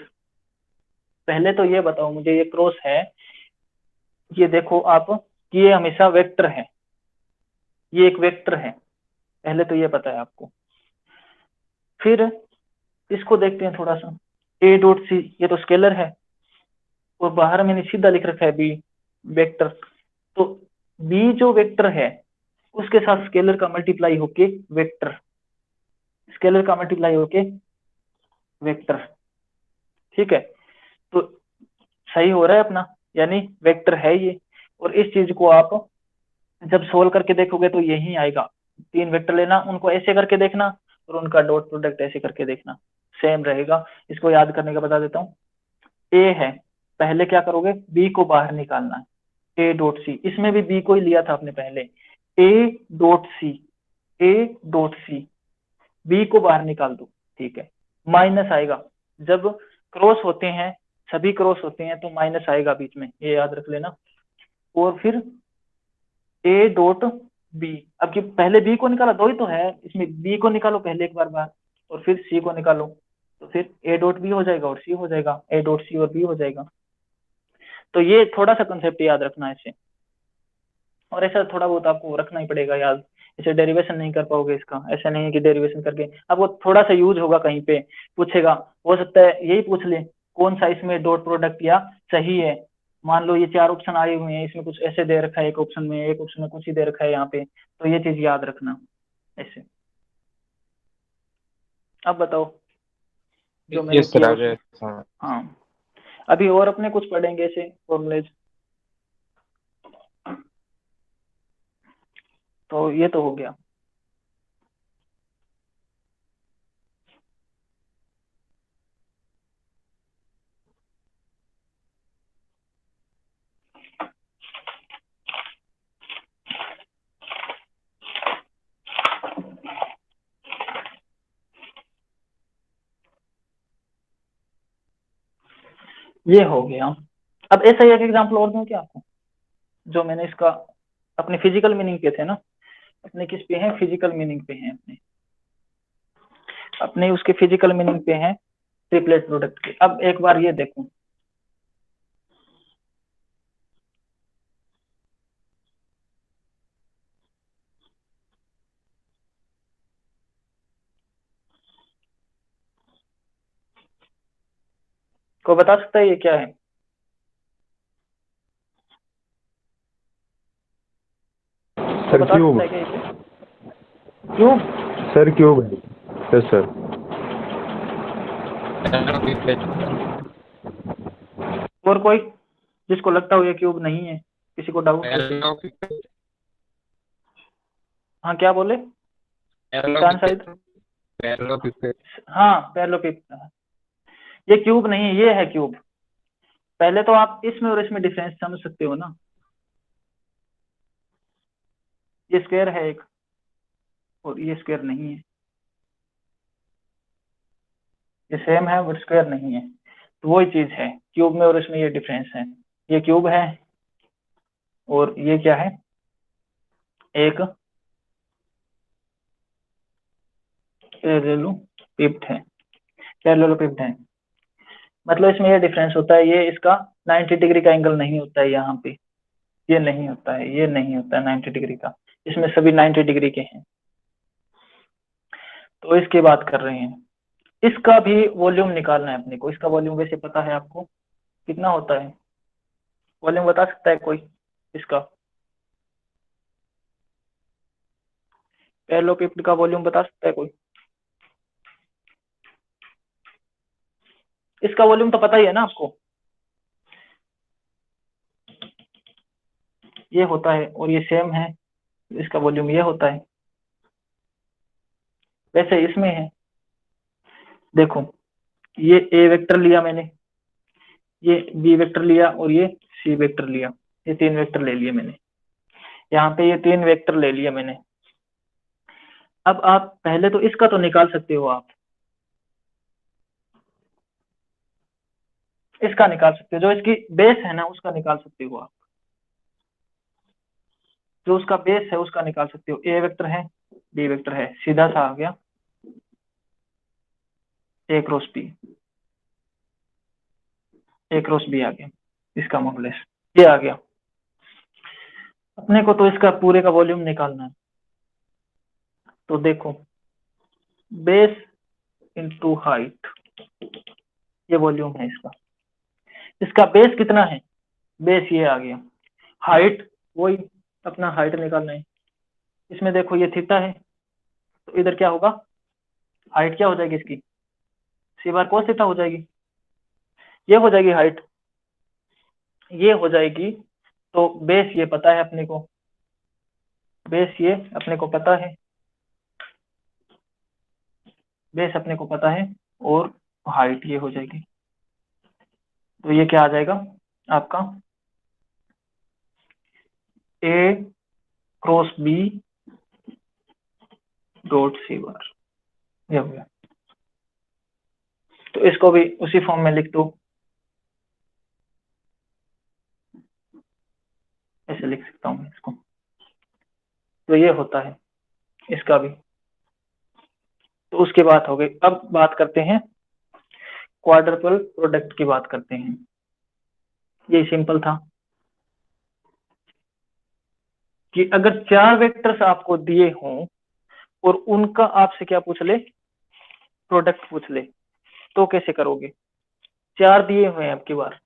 पहले तो ये बताओ मुझे, ये क्रॉस है, ये देखो आप कि ये हमेशा वेक्टर है, ये एक वेक्टर है, पहले तो ये पता है आपको। फिर इसको देखते हैं थोड़ा सा, ए डॉट सी, ये तो स्केलर है और बाहर मैंने सीधा लिख रखा है बी वेक्टर, तो बी जो वेक्टर है उसके साथ स्केलर का मल्टीप्लाई होके वेक्टर, स्केलर का मल्टीप्लाई होके वेक्टर, ठीक है। तो सही हो रहा है अपना, यानी वेक्टर है ये। और इस चीज को आप जब सोल्व करके देखोगे तो यही आएगा, 3 वेक्टर लेना, उनको ऐसे करके देखना और उनका डॉट प्रोडक्ट ऐसे करके देखना, सेम रहेगा। इसको याद करने का बता देता हूँ। ए है, पहले क्या करोगे, बी को बाहर निकालना है, ए डॉट सी, इसमें भी बी को ही लिया था आपने पहले, A dot C, A dot C, B को बाहर निकाल दो, ठीक है। माइनस आएगा, जब क्रॉस होते हैं, सभी क्रॉस होते हैं तो माइनस आएगा बीच में, ये याद रख लेना। और फिर ए डॉट बी, अब कि पहले बी को निकाला, दो ही तो है इसमें, बी को निकालो पहले एक बार बाहर और फिर सी को निकालो, तो फिर ए डॉट बी हो जाएगा और सी हो जाएगा, ए डॉट सी और बी हो जाएगा। तो ये थोड़ा सा कंसेप्ट याद रखना है इससे, और ऐसा थोड़ा बहुत आपको रखना ही पड़ेगा याद, इसे डेरिवेशन नहीं कर पाओगे इसका, ऐसा नहीं है कि डेरिवेशन करके आपको थोड़ा सा यूज होगा, कहीं पे पूछेगा, हो सकता है यही पूछ ले कौन सा इसमें डॉट प्रोडक्ट या सही है। मान लो ये 4 ऑप्शन आए हुए हैं, इसमें कुछ ऐसे दे रखा है, एक ऑप्शन में, एक ऑप्शन में कुछ ही दे रखा है यहाँ पे, तो ये चीज याद रखना ऐसे। अब बताओ जो मैंने यस सर, किया आ उसमें। गया। हाँ, अभी और अपने कुछ पढ़ेंगे ऐसे फॉर्मूलेज, तो ये तो हो गया। ये हो गया। अब ऐसा ही एक एग्जाम्पल और दूं क्या आपको, जो मैंने इसका अपने फिजिकल मीनिंग पे थे ना, अपने किस पे हैं, फिजिकल मीनिंग पे हैं अपने, अपने उसके फिजिकल मीनिंग पे हैं ट्रिपलेट प्रोडक्ट के। अब एक बार ये देखो, को बता सकता है ये क्या है? को सर बता क्यूब, सकता है क्या ये क्यूब? सर क्यूब है। Yes sir. और कोई जिसको लगता हो ये क्यूब नहीं है, किसी को डाउट हो? हाँ क्या बोले ईशान शायद? हाँ पैरेललोपिड, ये क्यूब नहीं है, ये है क्यूब। पहले तो आप इसमें और इसमें डिफरेंस समझ सकते हो ना, ये स्क्वायर है एक और ये स्क्वायर नहीं है, ये सेम है बट स्क्वायर नहीं है, तो वही चीज है क्यूब में और इसमें, ये डिफरेंस है। ये क्यूब है और ये क्या है, एक पैरेललोपिड है, पैरेललोपिड है। मतलब इसमें ये डिफरेंस होता है, ये इसका 90 डिग्री का एंगल नहीं होता है यहाँ पे, ये नहीं होता है, ये नहीं होता है 90 डिग्री का, इसमें सभी 90 डिग्री के हैं। तो इसकी बात कर रहे हैं, इसका भी वॉल्यूम निकालना है अपने को। इसका वॉल्यूम वैसे पता है आपको कितना होता है, वॉल्यूम बता सकता है कोई इसका? पैरेललोपिड का वॉल्यूम बता सकता है कोई? इसका वॉल्यूम तो पता ही है ना आपको, ये होता है और ये सेम है, इसका वॉल्यूम ये होता है। वैसे इसमें है, देखो ये ए वेक्टर लिया मैंने, ये बी वेक्टर लिया और ये सी वेक्टर लिया, ये 3 वेक्टर ले लिए मैंने, यहाँ पे ये 3 वेक्टर ले लिया मैंने। अब आप पहले तो इसका तो निकाल सकते हो, आप इसका निकाल सकते हो, जो इसकी बेस है ना उसका निकाल सकते हो आप, जो उसका बेस है उसका निकाल सकते हो। ए वेक्टर है, बी वेक्टर है, सीधा सा आ गया ए cross B, A cross B आ गया, इसका मॉडुलस ये आ गया। अपने को तो इसका पूरे का वॉल्यूम निकालना है, तो देखो बेस इंटू हाइट, ये वॉल्यूम है इसका। इसका बेस कितना है, बेस ये आ गया। हाइट वही अपना हाइट निकालना है। इसमें देखो ये थीटा है, तो इधर क्या होगा, हाइट क्या हो जाएगी इसकी, सी बार cos थीटा हो जाएगी। ये हो जाएगी हाइट, ये हो जाएगी। तो बेस ये पता है अपने को, बेस ये अपने को पता है, बेस अपने को पता है, और हाइट ये हो जाएगी। तो ये क्या आ जाएगा आपका, ए क्रॉस बी डॉट सी बार, ये हो गया। तो इसको भी उसी फॉर्म में लिख दो, ऐसे लिख सकता हूँ मैं इसको। तो ये होता है इसका भी। तो उसकी बात हो गई। अब बात करते हैं क्वाड्रपल प्रोडक्ट की, बात करते हैं। ये सिंपल था कि अगर 4 वेक्टर्स आपको दिए हों और उनका आपसे क्या पूछ ले, प्रोडक्ट पूछ ले, तो कैसे करोगे। 4 दिए हुए हैं, अब की बार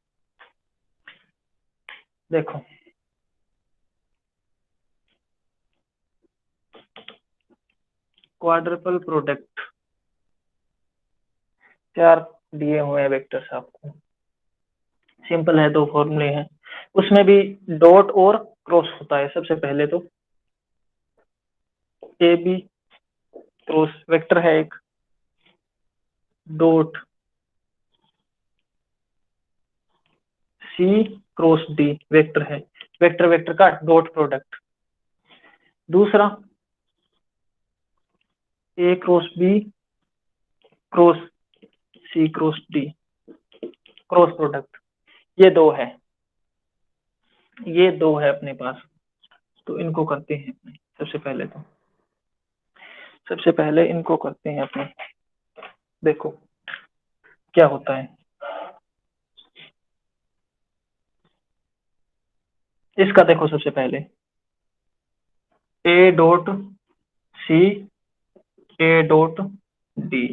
देखो, क्वाड्रपल प्रोडक्ट 4 दिए हुए हैं वेक्टर्स आपको। सिंपल है, 2 फॉर्मूले हैं, उसमें भी डॉट और क्रॉस होता है। सबसे पहले तो ए बी क्रॉस वेक्टर है एक, dot C cross D vector है, वेक्टर वेक्टर का डॉट प्रोडक्ट। दूसरा A cross B cross C cross D cross product. ये 2 है, ये 2 है अपने पास। तो इनको करते हैं अपने, सबसे पहले तो सबसे पहले इनको करते हैं अपने। देखो क्या होता है, इसका देखो सबसे पहले A dot C A dot D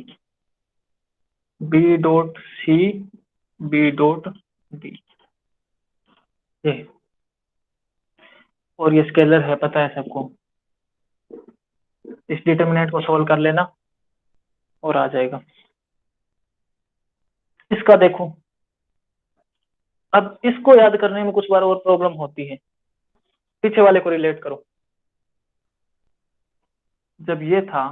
B dot C B dot D, ये और ये स्केलर है, पता है सबको। इस डिटरमिनेंट को सॉल्व कर लेना और आ जाएगा। इसका देखो, अब इसको याद करने में कुछ बार और प्रॉब्लम होती है। पीछे वाले को रिलेट करो, जब ये था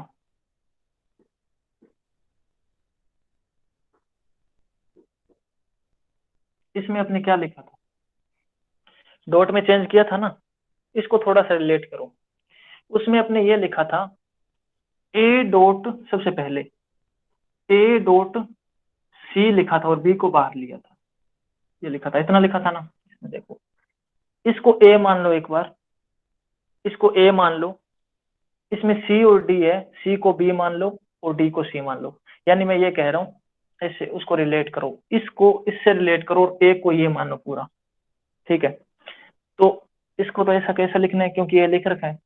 इसमें अपने क्या लिखा था, डॉट में चेंज किया था ना, इसको थोड़ा सा रिलेट करो। उसमें अपने ये लिखा था ए डॉट, सबसे पहले ए डॉट सी लिखा था और बी को बाहर लिया था, ये लिखा था, इतना लिखा था ना। इसमें देखो, इसको ए मान लो एक बार, इसको ए मान लो, इसमें सी और डी है, सी को बी मान लो और डी को सी मान लो। यानी मैं ये कह रहा हूँ, ऐसे उसको रिलेट करो, इसको इससे रिलेट करो और ए को ये मानो पूरा, ठीक है। तो इसको तो ऐसा कैसा लिखना है, क्योंकि ये लिख रखा है,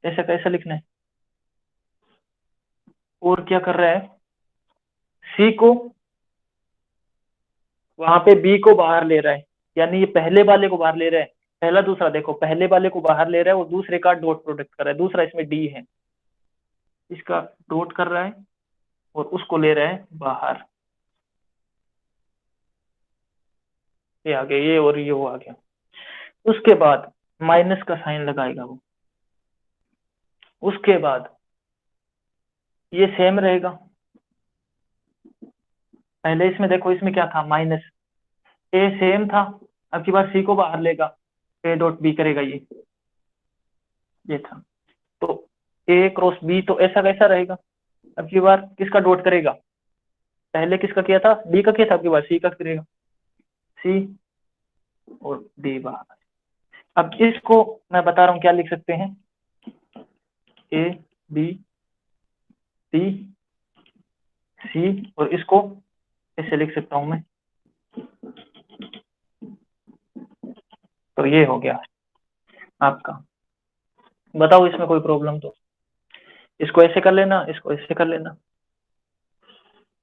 ऐसा कैसा लिखना है। और क्या कर रहा है, सी को वहां पे बी को बाहर ले रहा है, यानी ये पहले वाले को बाहर ले रहा है, पहला दूसरा, देखो पहले वाले को बाहर ले रहा है और दूसरे का डॉट प्रोडक्ट कर रहा है। दूसरा इसमें डी है, इसका डॉट कर रहा है और उसको ले रहा है बाहर, ये आ गया, ये और ये वो आ गया। उसके बाद माइनस का साइन लगाएगा वो, उसके बाद ये सेम रहेगा। पहले इसमें देखो, इसमें क्या था, माइनस, ए सेम था, अब की बार सी को बाहर लेगा, ए डॉट बी करेगा, ये था। तो ए क्रॉस बी तो ऐसा कैसा रहेगा, अब की बार किसका डॉट करेगा, पहले किसका किया था, डी का किया था, अब की बार सी का करेगा, सी और डी बाहर। अब इसको मैं बता रहा हूं क्या लिख सकते हैं, ए बी सी सी, और इसको ऐसे लिख सकता हूं मैं। तो ये हो गया आपका। बताओ इसमें कोई प्रॉब्लम तो, इसको ऐसे कर लेना, इसको ऐसे कर लेना।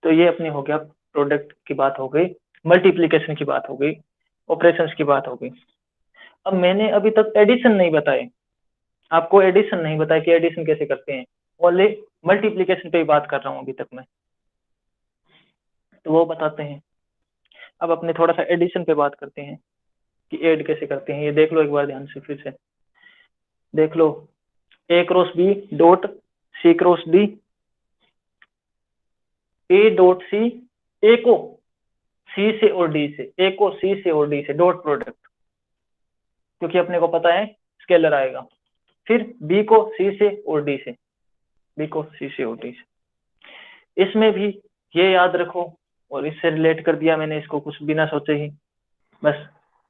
तो ये अपनी हो गया, प्रोडक्ट की बात हो गई, मल्टीप्लिकेशन की बात हो गई, ऑपरेशंस की बात हो गई। अब मैंने अभी तक एडिशन नहीं बताए, आपको एडिशन नहीं बताया कि एडिशन कैसे करते हैं, ओनली मल्टीप्लिकेशन पे ही बात कर रहा हूँ अभी तक मैं, तो वो बताते हैं। अब अपने थोड़ा सा एडिशन पे बात करते हैं कि ऐड कैसे करते हैं। ये देख लो एक बार ध्यान से, फिर से देख लो, A cross B dot C cross D, A dot C, A को सी से और डी से, ए को सी से और डी से डॉट प्रोडक्ट, क्योंकि अपने को पता है स्केलर आएगा। फिर बी को सी से और डी से, बी को सी से और डी से। इसमें भी ये याद रखो, और इससे रिलेट कर दिया मैंने इसको कुछ बिना सोचे ही, बस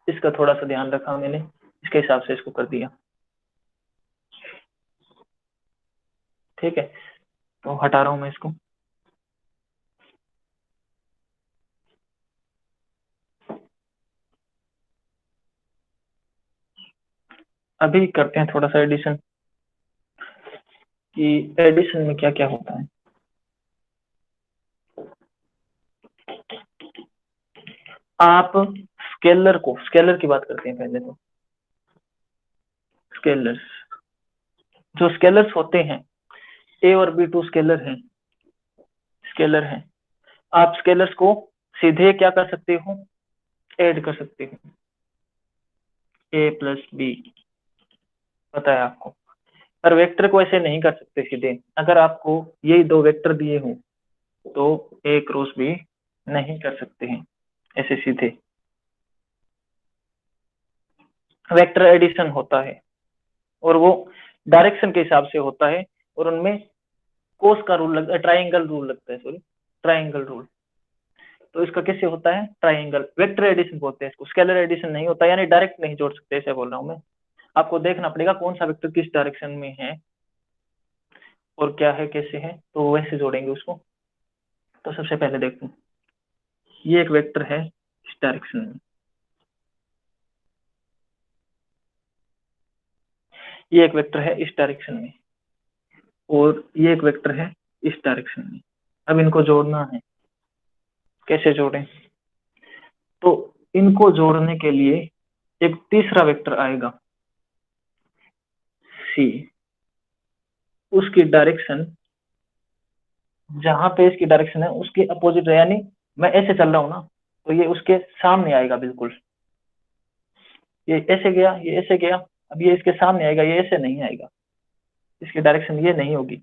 इसका थोड़ा सा ध्यान रखा मैंने, इसके हिसाब से इसको कर दिया। ठीक है, तो हटा रहा हूं मैं इसको। अभी करते हैं थोड़ा सा एडिशन, कि एडिशन में क्या क्या होता है। आप स्केलर को, स्केलर की बात करते हैं पहले तो। स्केलर्स, जो स्केलर्स होते हैं, ए और बी टू स्केलर हैं, स्केलर हैं। आप स्केलर्स को सीधे क्या कर सकते हो, ऐड कर सकते हो, ए प्लस बी, पता है आपको। पर वेक्टर को ऐसे नहीं कर सकते सीधे। अगर आपको यही दो वेक्टर दिए हो तो ए क्रॉस बी नहीं कर सकते हैं ऐसे सीधे, वेक्टर एडिशन होता है, और वो डायरेक्शन के हिसाब से होता है, और उनमें कोस का रूल लगता है, ट्राइंगल रूल लगता है, सॉरी ट्राइंगल रूल। तो इसका कैसे होता है, ट्राइंगल, वेक्टर एडिशन बोलते हैं इसको, स्केलर एडिशन नहीं होता, यानी डायरेक्ट नहीं जोड़ सकते, ऐसे बोल रहा हूं मैं। आपको देखना पड़ेगा कौन सा वेक्टर किस डायरेक्शन में है और क्या है कैसे है, तो वैसे जोड़ेंगे उसको। तो सबसे पहले देखो, ये एक वेक्टर है इस डायरेक्शन में, ये एक वेक्टर है इस डायरेक्शन में, और ये एक वेक्टर है इस डायरेक्शन में। अब इनको जोड़ना है, कैसे जोड़ें, तो इनको जोड़ने के लिए एक तीसरा वेक्टर आएगा सी, उसकी डायरेक्शन जहां पे इसकी डायरेक्शन है उसके अपोजिट है, यानी मैं ऐसे चल रहा हूं ना, तो ये उसके सामने आएगा बिल्कुल। ये ऐसे गया, ये ऐसे गया, अब ये इसके सामने आएगा, ये ऐसे नहीं आएगा, इसकी डायरेक्शन ये नहीं होगी,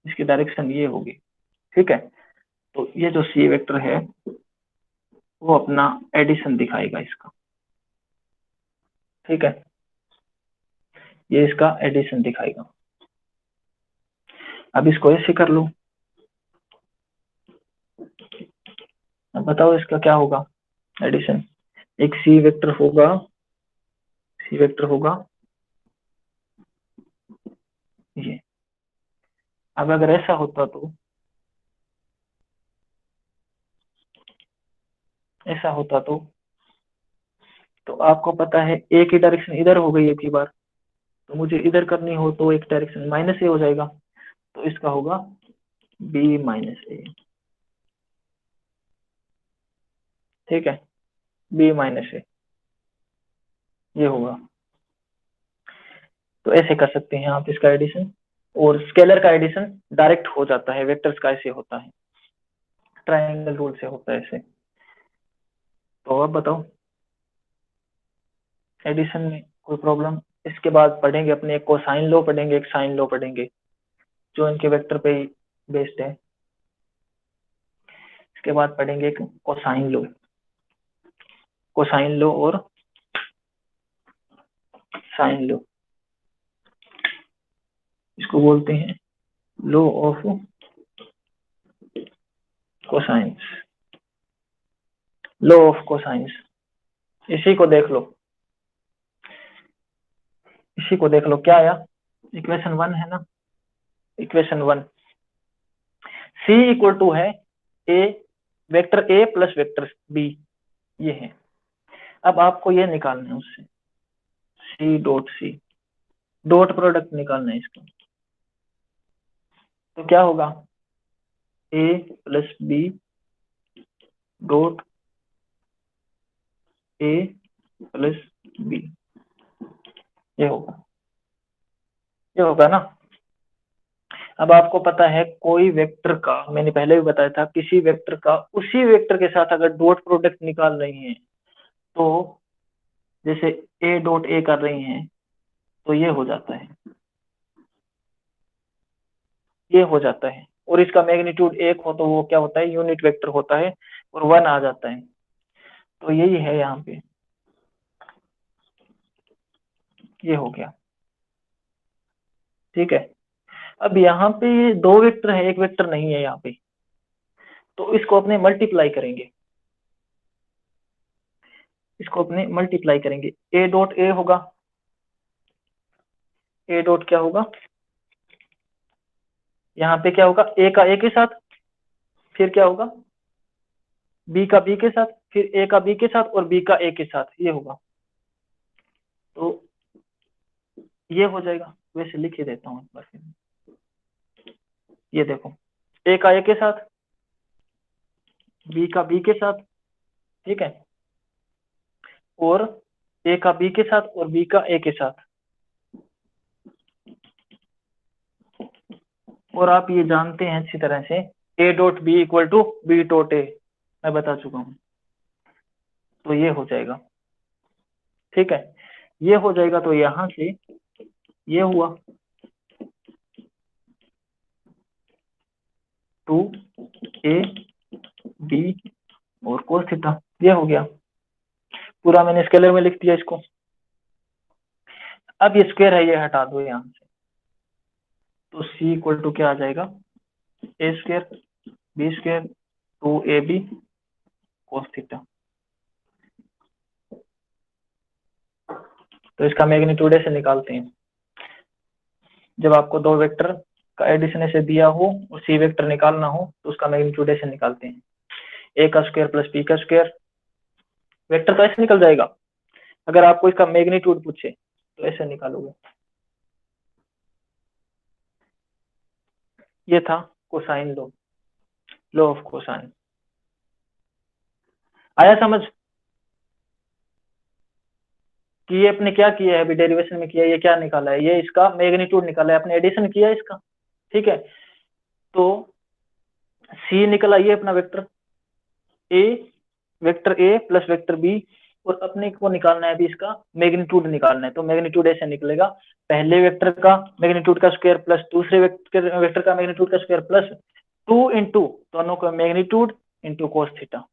इसकी डायरेक्शन ये होगी। ठीक है, तो ये जो सी वेक्टर है वो अपना एडिशन दिखाएगा इसका। ठीक है, ये इसका एडिशन दिखाएगा। अब इसको ऐसे कर लो, अब बताओ इसका क्या होगा एडिशन। एक सी वेक्टर होगा, सी वेक्टर होगा ये। अब अगर ऐसा होता तो, ऐसा होता तो आपको पता है ए की डायरेक्शन इधर हो गई एक ही बार, तो मुझे इधर करनी हो तो एक डायरेक्शन माइनस ए हो जाएगा, तो इसका होगा बी माइनस ए। ठीक है, बी माइनस ए ये होगा। तो ऐसे कर सकते हैं आप इसका एडिशन, और स्केलर का एडिशन डायरेक्ट हो जाता है, वेक्टर्स का ऐसे होता है, ट्रायंगल रूल से होता है ऐसे। तो अब बताओ एडिशन में कोई प्रॉब्लम। इसके बाद पढ़ेंगे अपने एक कोसाइन लॉ पढ़ेंगे, एक साइन लॉ पढ़ेंगे, जो इनके वेक्टर पे ही बेस्ड है। इसके बाद पढ़ेंगे एक कोसाइन लॉ, कोसाइन लॉ और साइन लॉ, इसको बोलते हैं law of cosines, law of cosines. इसी को देख लो, इसी को देख लो, क्या आया, इक्वेशन 1 है ना, इक्वेशन 1 सी इक्वल टू है A, vector A plus vector B, ये है। अब आपको ये निकालना है उससे, C dot C, dot product निकालना है इसका। तो क्या होगा, A plus B dot A plus B, ये होगा ना। अब आपको पता है कोई वेक्टर का, मैंने पहले भी बताया था, किसी वेक्टर का उसी वेक्टर के साथ अगर डॉट प्रोडक्ट निकाल रही हैं, तो जैसे ए डॉट ए कर रही हैं, तो ये हो जाता है, ये हो जाता है। और इसका मैग्नीट्यूड 1 हो तो वो क्या होता है, यूनिट वेक्टर होता है, और 1 आ जाता है। तो यही है यहाँ पे, ये हो गया, ठीक है। अब यहाँ पे ये 2 वेक्टर है, एक वेक्टर नहीं है यहाँ पे, तो इसको अपने मल्टीप्लाई करेंगे, इसको अपने मल्टीप्लाई करेंगे। ए डॉट ए होगा, ए डॉट क्या होगा, यहाँ पे क्या होगा, ए का ए के साथ, फिर क्या होगा, बी का बी के साथ, फिर ए का बी के साथ, और बी का ए के साथ, ये होगा। तो ये हो जाएगा, वैसे लिख ही देता हूँ एक बार फिर। ये देखो, ए का ए के साथ, बी का बी के साथ, ठीक है, और ए का बी के साथ और बी का ए के साथ। और आप ये जानते हैं अच्छी तरह से, A dot B equal to B dot A, मैं बता चुका हूं। तो ये हो जाएगा, ठीक है, ये हो जाएगा। तो यहां से ये हुआ 2 ए बी और कोस थीटा, ये हो गया पूरा, मैंने स्केलर में लिख दिया इसको। अब ये स्क्वायर है, ये हटा दो यहां से, तो सी इक्वल टू क्या आ जाएगा, A square B square 2ab cos theta. तो इसका मैग्नीट्यूड ऐसे निकालते हैं, जब आपको 2 वेक्टर का एडिशन ऐसे दिया हो और सी वेक्टर निकालना हो, तो उसका मैग्नीट्यूड ऐसे निकालते हैं, ए का स्क्वायर प्लस बी का स्क्वायर, वेक्टर तो ऐसे निकल जाएगा। अगर आपको इसका मैग्नीट्यूड पूछे तो ऐसे निकालोगे। ये था cosine law, law of cosine. आया समझ कि ये अपने क्या किया है, अभी डेरिवेशन में किया है, ये क्या निकाला है, ये इसका मैग्नीट्यूड निकाला है, अपने एडिशन किया है इसका, ठीक है। तो सी निकला, ये अपना vector A, vector A plus vector B, और अपने को निकालना है अभी इसका मैग्नीट्यूड निकालना है। तो मैग्नीट्यूड ऐसे निकलेगा, पहले वेक्टर का मैग्नीट्यूड का स्क्वायर प्लस दूसरे वेक्टर का मैग्नीट्यूड का स्क्वायर प्लस 2 इंटू दोनों का मैग्नीट्यूड इंटू कोस थीटा,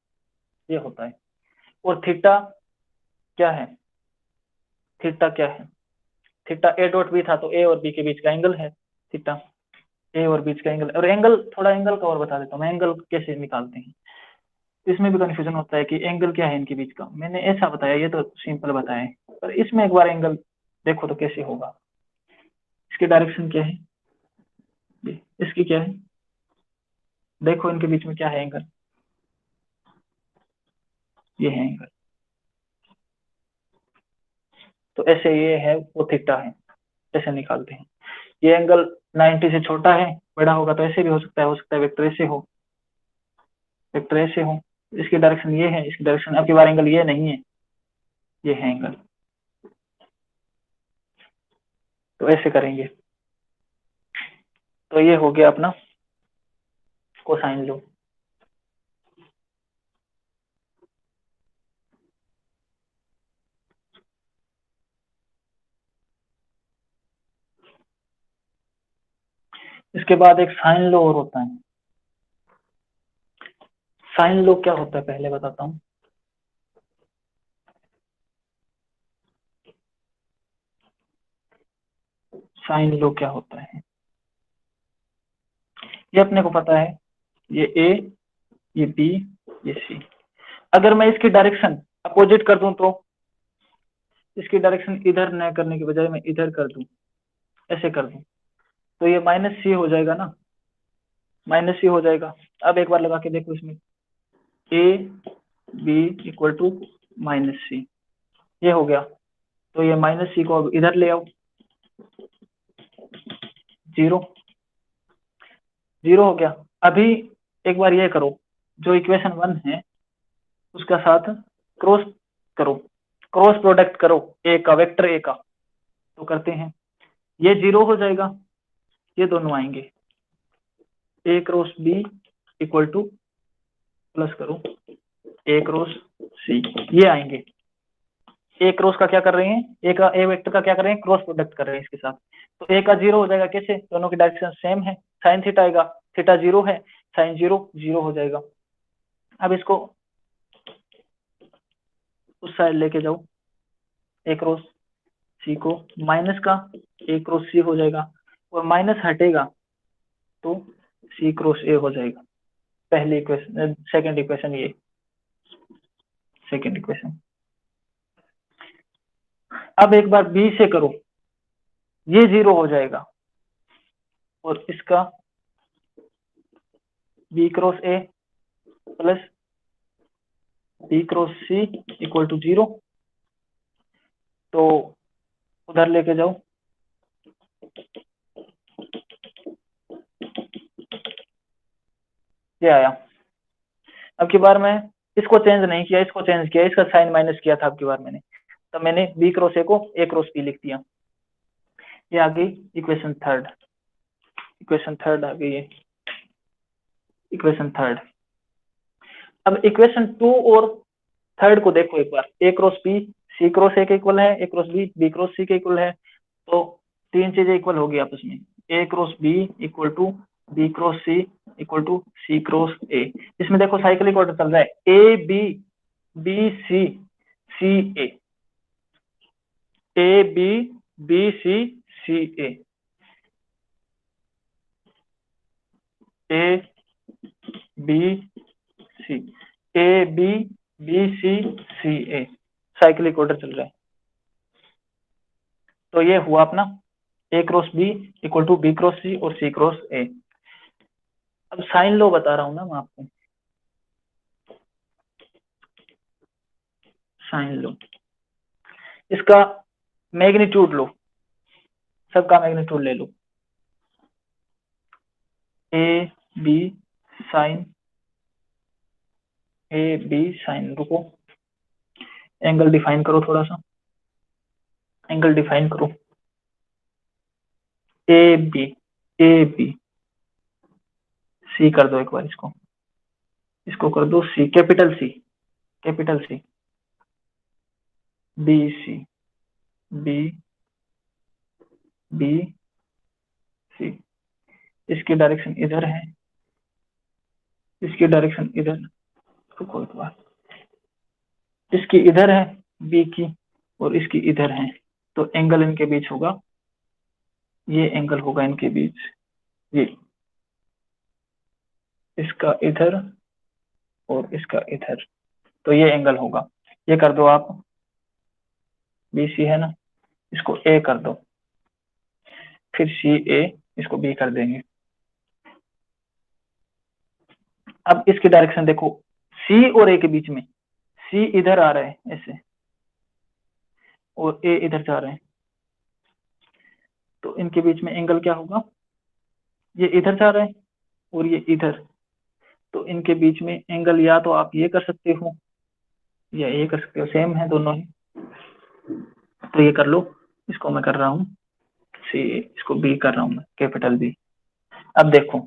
ये होता है। और थीटा क्या है, थीटा क्या है, थीटा ए डॉट बी था, तो ए और बी के बीच का एंगल है थीटा, ए और बीच का एंगल। और एंगल, थोड़ा एंगल का और बता देता हूँ मैं, एंगल कैसे निकालते हैं, इसमें भी कंफ्यूजन होता है कि एंगल क्या है इनके बीच का। मैंने ऐसा बताया, ये तो सिंपल बताया है, पर इसमें एक बार एंगल देखो तो कैसे होगा। इसकी डायरेक्शन क्या है, इसकी क्या है, देखो इनके बीच में क्या है एंगल, ये है एंगल। तो ऐसे ये है, वो थीटा है, ऐसे निकालते हैं। ये एंगल 90 से छोटा है, बड़ा होगा तो ऐसे भी हो सकता है वेक्टर ऐसे हो, वेक्टर ऐसे हो। इसकी डायरेक्शन ये है, इसकी डायरेक्शन, अब की बार एंगल ये नहीं है, ये है एंगल। तो ऐसे करेंगे। तो ये हो गया अपना कोसाइन लॉ। इसके बाद एक साइन लॉ और होता है। साइन लॉ क्या होता है पहले बताता हूँ। साइन लॉ क्या होता है, ये अपने को पता है, ये ए, ये बी, ये सी। अगर मैं इसकी डायरेक्शन अपोजिट कर दूं, तो इसकी डायरेक्शन इधर न करने के बजाय मैं इधर कर दूं, ऐसे कर दूं, तो ये माइनस सी हो जाएगा ना, माइनस सी हो जाएगा। अब एक बार लगा के देखो इसमें, A B equal to minus C, ये हो गया। तो ये माइनस सी को अब इधर ले आओ, 0। 0 हो गया। अभी एक बार ये करो, जो इक्वेशन 1 है उसका साथ क्रॉस करो, क्रॉस प्रोडक्ट करो ए का, वेक्टर ए का। तो करते हैं, ये 0 हो जाएगा, ये दोनों आएंगे, A cross B equal to, plus करो ए क्रॉस सी, ये आएंगे। ए क्रॉस का क्या कर रहे हैं, ए का, ए वेक्टर का क्या कर रहे हैं, क्रॉस प्रोडक्ट कर रहे हैं इसके साथ। तो ए का 0 हो जाएगा, कैसे, दोनों की डायरेक्शन सेम है, साइन थीटा आएगा, थीटा 0 है, साइन 0 0 हो जाएगा। अब इसको उस साइड लेके जाओ, ए क्रॉस सी को, माइनस का ए क्रॉस सी हो जाएगा, और माइनस हटेगा तो सी क्रॉस ए हो जाएगा। पहली इक्वेशन, सेकंड इक्वेशन, ये सेकंड इक्वेशन। अब एक बार बी से करो, ये 0 हो जाएगा, और इसका B cross A plus B cross C equal to 0। तो उधर लेके जाओ, ये आया। अब की बार मैं इसको चेंज नहीं किया, इसको चेंज किया, इसका साइन माइनस किया था अब की बार मैंने, तो मैंने बी क्रॉस ए को ए क्रॉस बी लिख दिया। ये आ गई इक्वेशन थर्ड, इक्वेशन थर्ड आ गई है, इक्वेशन थर्ड। अब इक्वेशन 2 और थर्ड को देखो एक बार, A cross B C cross A के इक्वल है, A cross B cross C के इक्वल है, तो तीन चीजें इक्वल होगी आपस में, A cross B equal to B cross C equal to C cross A. इसमें देखो साइक्लिक ऑर्डर चल रहा है, A B B C C A B B C C A B C A B B C C A, cyclic order चल रहा है। तो ये हुआ अपना A cross B equal to B cross C और सी क्रॉस ए। अब साइन लो बता रहा हूं ना मैं आपको, साइन लो, इसका मैग्नीट्यूड लो, सबका मैग्नीट्यूड ले लो, A B sine, A B sine, रुको एंगल डिफाइन करो, थोड़ा सा एंगल डिफाइन करो, ए बी सी कर दो एक बार, इसको कर दो C, capital C, capital C, B C B B C, इसकी डायरेक्शन इधर है, इसकी डायरेक्शन इधर, रुको एक बार, इसकी इधर है बी की, और इसकी इधर है, तो एंगल इनके बीच होगा, ये एंगल होगा इनके बीच, ये इसका इधर और इसका इधर, तो ये एंगल होगा। ये कर दो आप, बी सी है ना, इसको ए कर दो, फिर सी ए, इसको बी कर देंगे। अब इसकी डायरेक्शन देखो, सी और ए के बीच में, सी इधर आ रहा है ऐसे, और ए इधर जा रहे हैं, तो इनके बीच में एंगल क्या होगा, ये इधर जा रहा है और ये इधर, तो इनके बीच में एंगल या तो आप ये कर सकते हो या ये कर सकते हो, सेम है दोनों ही, तो ये कर लो, इसको मैं कर रहा हूँ सी, इसको बी कर रहा हूँ मैं, कैपिटल बी। अब देखो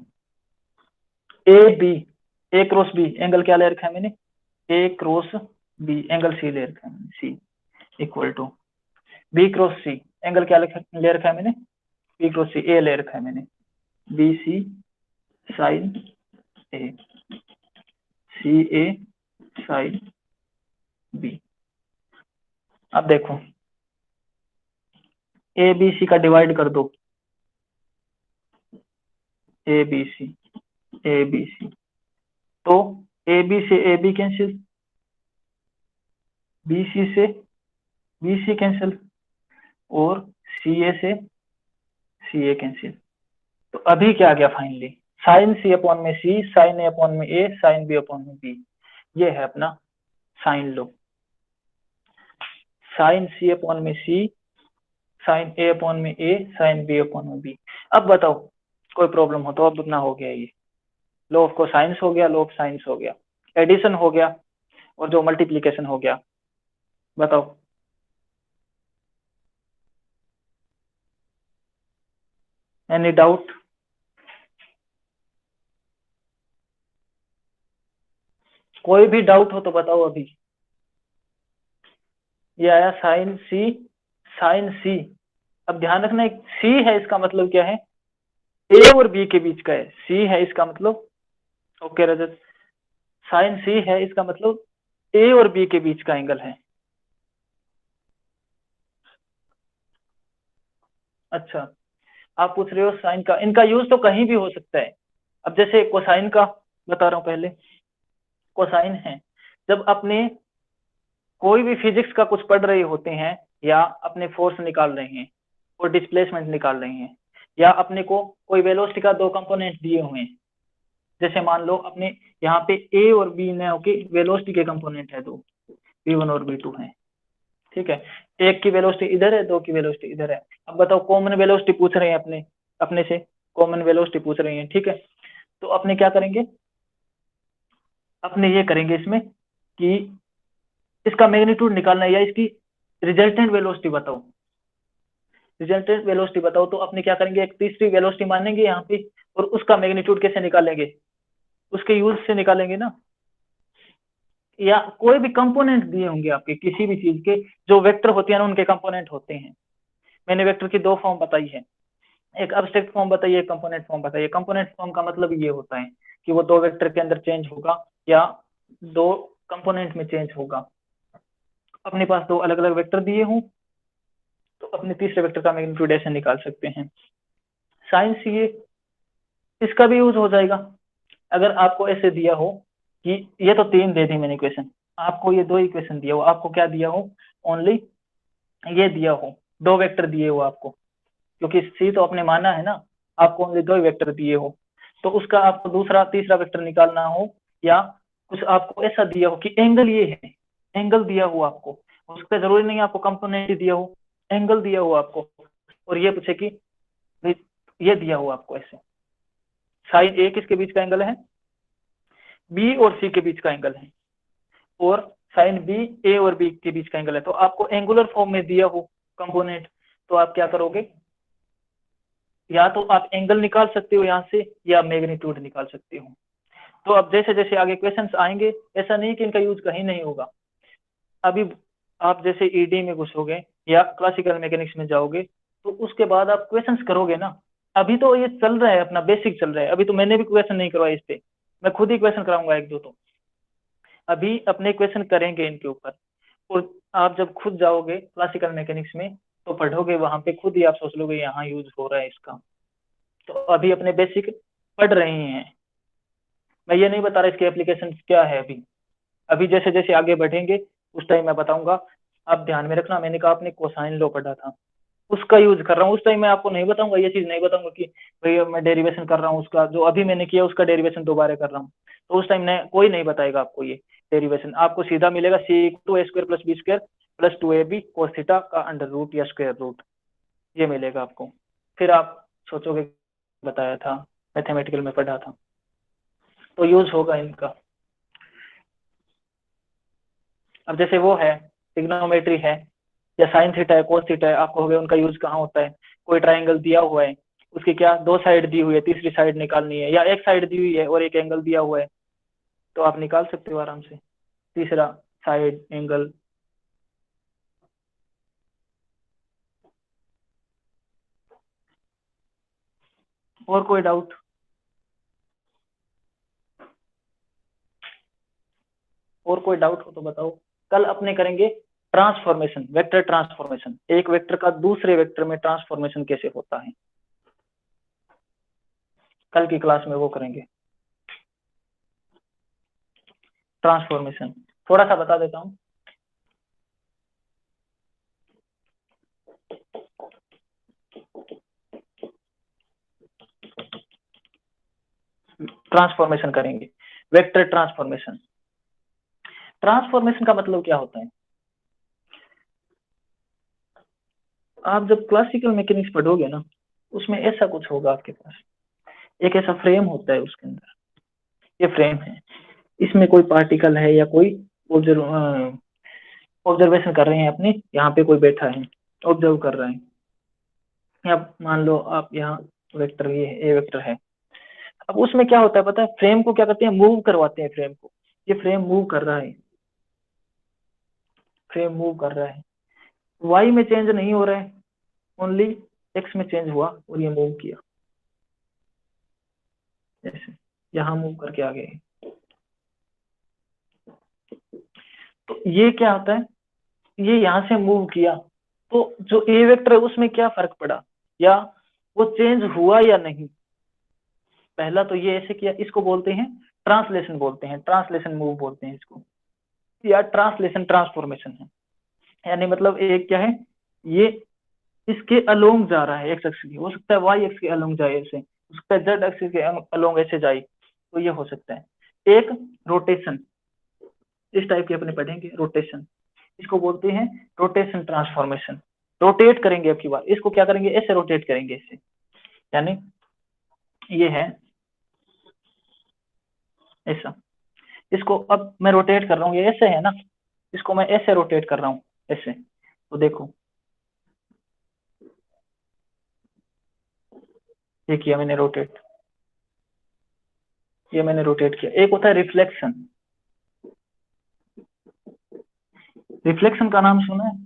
A B, A cross B, angle क्या ले रखा है मैंने, A cross B, angle C ले रखा है मैंने, C equal to B cross C, angle क्या ले रखा है मैंने, बी क्रॉस सी, ए ले रखा है मैंने, बी सी साइन ए, सी ए साइन बी। अब देखो ए बी सी का डिवाइड कर दो, ए बी सी, ए बी सी, तो ए बी से A B cancel, B C से बी सी कैंसिल, और सी ए से सी ए कैंसिल। तो अभी क्या आ गया फाइनली, साइन सी अपॉन में सी, साइन ए अपॉन में ए, साइन बी अपॉन में बी, ये है अपना साइन लो, साइन सी अपॉन में सी, साइन ए अपॉन में ए, साइन बी अपॉन में बी। अब बताओ कोई प्रॉब्लम हो तो अब अपना हो गया ये लॉ ऑफ कोसाइंस हो गया, लॉ ऑफ साइंस हो गया, एडिशन हो गया और जो मल्टीप्लिकेशन हो गया। बताओ एनी डाउट? कोई भी डाउट हो तो बताओ अभी। ये आया साइन सी, साइन सी। अब ध्यान रखना एक सी है इसका मतलब क्या है, ए और बी के बीच का है, सी है इसका मतलब। ओके रजत, साइन सी है इसका मतलब ए और बी के बीच का एंगल है। अच्छा, आप पूछ रहे हो साइन का, इनका यूज तो कहीं भी हो सकता है। अब जैसे कोसाइन का बता रहा हूं पहले। कोसाइन है जब अपने कोई भी फिजिक्स का कुछ पढ़ रहे होते हैं या अपने फोर्स निकाल रहे हैं और डिस्प्लेसमेंट निकाल रहे हैं, या अपने को कोई वेलोसिटी का दो कंपोनेंट दिए हुए हैं, जैसे मान लो अपने यहाँ पे ए और बी ने होके वेलोसिटी के कंपोनेंट है दो, v1 और v2 है, ठीक है। एक की वेलोसिटी इधर है, दो की वेलोसिटी इधर है। अब बताओ कॉमन वेलोसिटी पूछ रहे हैं अपने अपने से, कॉमन वेलोसिटी पूछ रहे हैं, ठीक है। तो अपने क्या करेंगे, अपने ये करेंगे इसमें कि इसका मैग्नीट्यूड निकालना है या इसकी रिजल्टेंट वेलोसिटी बताओ, रिजल्टेंट वेलोसिटी बताओ। तो अपने क्या करेंगे, एक तीसरी वेलोसिटी मानेंगे यहाँ पे और उसका मैग्नीट्यूड कैसे निकालेंगे, उसके यूज से निकालेंगे ना। या कोई भी कंपोनेंट दिए होंगे आपके किसी भी चीज के, जो वेक्टर होते हैं ना उनके कंपोनेंट होते हैं। मैंने वेक्टर की दो फॉर्म बताई है, एक अब्स्ट्रैक्ट फॉर्म बताइए, एक कंपोनेंट फॉर्म बताइए। कंपोनेंट फॉर्म का मतलब ये होता है कि वो दो वेक्टर के अंदर चेंज होगा या दो कंपोनेंट में चेंज होगा। अपने पास दो अलग अलग वेक्टर दिए हों तो अपने तीसरे वेक्टर का मैग्नीट्यूड ऐसे निकाल सकते हैं। साइंस ये इसका भी यूज हो जाएगा। अगर आपको ऐसे दिया हो कि ये तो तीन दे दी मैंने इक्वेशन, आपको ये दो इक्वेशन दिया हो, आपको क्या दिया हो, ओनली ये दिया हो, दो वेक्टर दिए हो आपको, क्योंकि सी तो आपने माना है ना, आपको ओनली दो वेक्टर दिए हो, तो उसका आपको दूसरा तीसरा वेक्टर निकालना हो, या कुछ आपको ऐसा दिया हो कि एंगल ये है, एंगल दिया हो आपको, उसका जरूरी नहीं आपको कंपोनेंट दिया हो, एंगल दिया हो आपको, और ये पूछे कि ये दिया हो आपको ऐसे, साइन ए किसके बीच का एंगल है, बी और सी के बीच का एंगल है, और साइन बी ए और बी के बीच का एंगल है, तो आपको एंगुलर फॉर्म में दिया हो कंपोनेंट, तो आप क्या करोगे, या तो आप एंगल निकाल सकते हो यहाँ से या मैग्नीट्यूड निकाल सकते हो। तो अब जैसे जैसे आगे क्वेश्चंस आएंगे, ऐसा नहीं कि इनका यूज कहीं नहीं होगा। अभी आप जैसे ईडी में घुसोगे या क्लासिकल मैकेनिक्स में जाओगे तो उसके बाद आप क्वेश्चंस करोगे ना। अभी तो ये चल रहा है अपना बेसिक चल रहा है, अभी तो मैंने भी क्वेश्चन नहीं करवाया इस पे, मैं खुद ही क्वेश्चन कराऊंगा एक दो। तो अभी अपने क्वेश्चन करेंगे इनके ऊपर, और आप जब खुद जाओगे क्लासिकल मैकेनिक्स में तो पढ़ोगे वहां पे, खुद ही आप सोच लोगे यहाँ यूज हो रहा है इसका। तो अभी अपने बेसिक पढ़ रहे हैं, मैं ये नहीं बता रहा इसके एप्लीकेशन क्या है। अभी अभी जैसे जैसे आगे बढ़ेंगे उस टाइम मैं बताऊंगा। आप ध्यान में रखना, मैंने कहा आपने कोसाइन लॉ पढ़ा था, उसका यूज कर रहा हूँ। उस टाइम मैं आपको नहीं बताऊंगा, ये चीज नहीं बताऊंगा कि भैया मैं डेरिवेशन कर रहा हूँ उसका, जो अभी मैंने किया उसका डेरिवेशन दोबारा कर रहा हूँ, तो उस टाइम कोई नहीं बताएगा आपको ये डेरिवेशन। आपको सीधा मिलेगा C to A square plus B square plus 2ab cos theta का अंडर रूट या स्क्वायर रूट, ये मिलेगा आपको। फिर आप सोचोगे बताया था, मैथमेटिकल में पढ़ा था, तो यूज होगा इनका। अब जैसे वो है ट्रिग्नोमेट्री है या साइन थीटा है, कोस थीटा है, आपको हो गया उनका यूज कहाँ होता है। कोई ट्राइंगल दिया हुआ है, उसकी क्या दो साइड दी हुई है, तीसरी साइड निकालनी है, या एक साइड दी हुई है और एक एंगल दिया हुआ है, तो आप निकाल सकते हो आराम से तीसरा साइड एंगल। और कोई डाउट? और कोई डाउट हो तो बताओ। कल अपने करेंगे ट्रांसफॉर्मेशन, वेक्टर ट्रांसफॉर्मेशन, एक वेक्टर का दूसरे वेक्टर में ट्रांसफॉर्मेशन कैसे होता है, कल की क्लास में वो करेंगे ट्रांसफॉर्मेशन। थोड़ा सा बता देता हूँ। ट्रांसफॉर्मेशन करेंगे, वेक्टर ट्रांसफॉर्मेशन। ट्रांसफॉर्मेशन का मतलब क्या होता है, आप जब क्लासिकल मैकेनिक्स पढ़ोगे ना उसमें ऐसा कुछ होगा आपके पास। एक ऐसा फ्रेम होता है उसके अंदर, ये फ्रेम है, इसमें कोई पार्टिकल है या कोई ऑब्जर्वेशन कर रहे हैं अपनी, यहाँ पे कोई बैठा है ऑब्जर्व कर रहा है, या मान लो आप यहाँ वेक्टर, ये ए वेक्टर है। अब उसमें क्या होता है पता है, फ्रेम को क्या करते हैं, मूव करवाते हैं फ्रेम को। ये फ्रेम मूव कर रहा है, फ्रेम मूव कर रहा है, वाई में चेंज नहीं हो रहा है, ओनली एक्स में चेंज हुआ और ये मूव किया, ऐसे यहाँ मूव करके आ गए। तो ये क्या होता है, ये यहाँ से मूव किया, तो जो ए वेक्टर है उसमें क्या फर्क पड़ा, या वो चेंज हुआ या नहीं। पहला तो ये ऐसे किया, इसको बोलते हैं ट्रांसलेशन, बोलते हैं ट्रांसलेशन मूव बोलते हैं इसको, या ट्रांसलेशन ट्रांसफॉर्मेशन है। यानी मतलब एक क्या है, ये इसके अलोंग जा रहा है, एक्स एक्सिस के, हो सकता है वाई एक्स के अलोंग जाए ऐसे, हो सकता है जेड एक्सिस के अलोंग ऐसे जाए, तो ये हो सकता है। एक रोटेशन, इस टाइप के अपने पढ़ेंगे रोटेशन, इसको बोलते हैं रोटेशन ट्रांसफॉर्मेशन। रोटेट करेंगे, अब की बार इसको क्या करेंगे, ऐसे रोटेट करेंगे ऐसे, यानी ये है ऐसा, इसको अब मैं रोटेट कर रहा हूँ, ये ऐसे है ना, इसको मैं ऐसे रोटेट कर रहा हूँ ऐसे, तो देखो ये किया मैंने रोटेट, ये मैंने रोटेट किया। एक होता है रिफ्लेक्शन, रिफ्लेक्शन का नाम सुना है?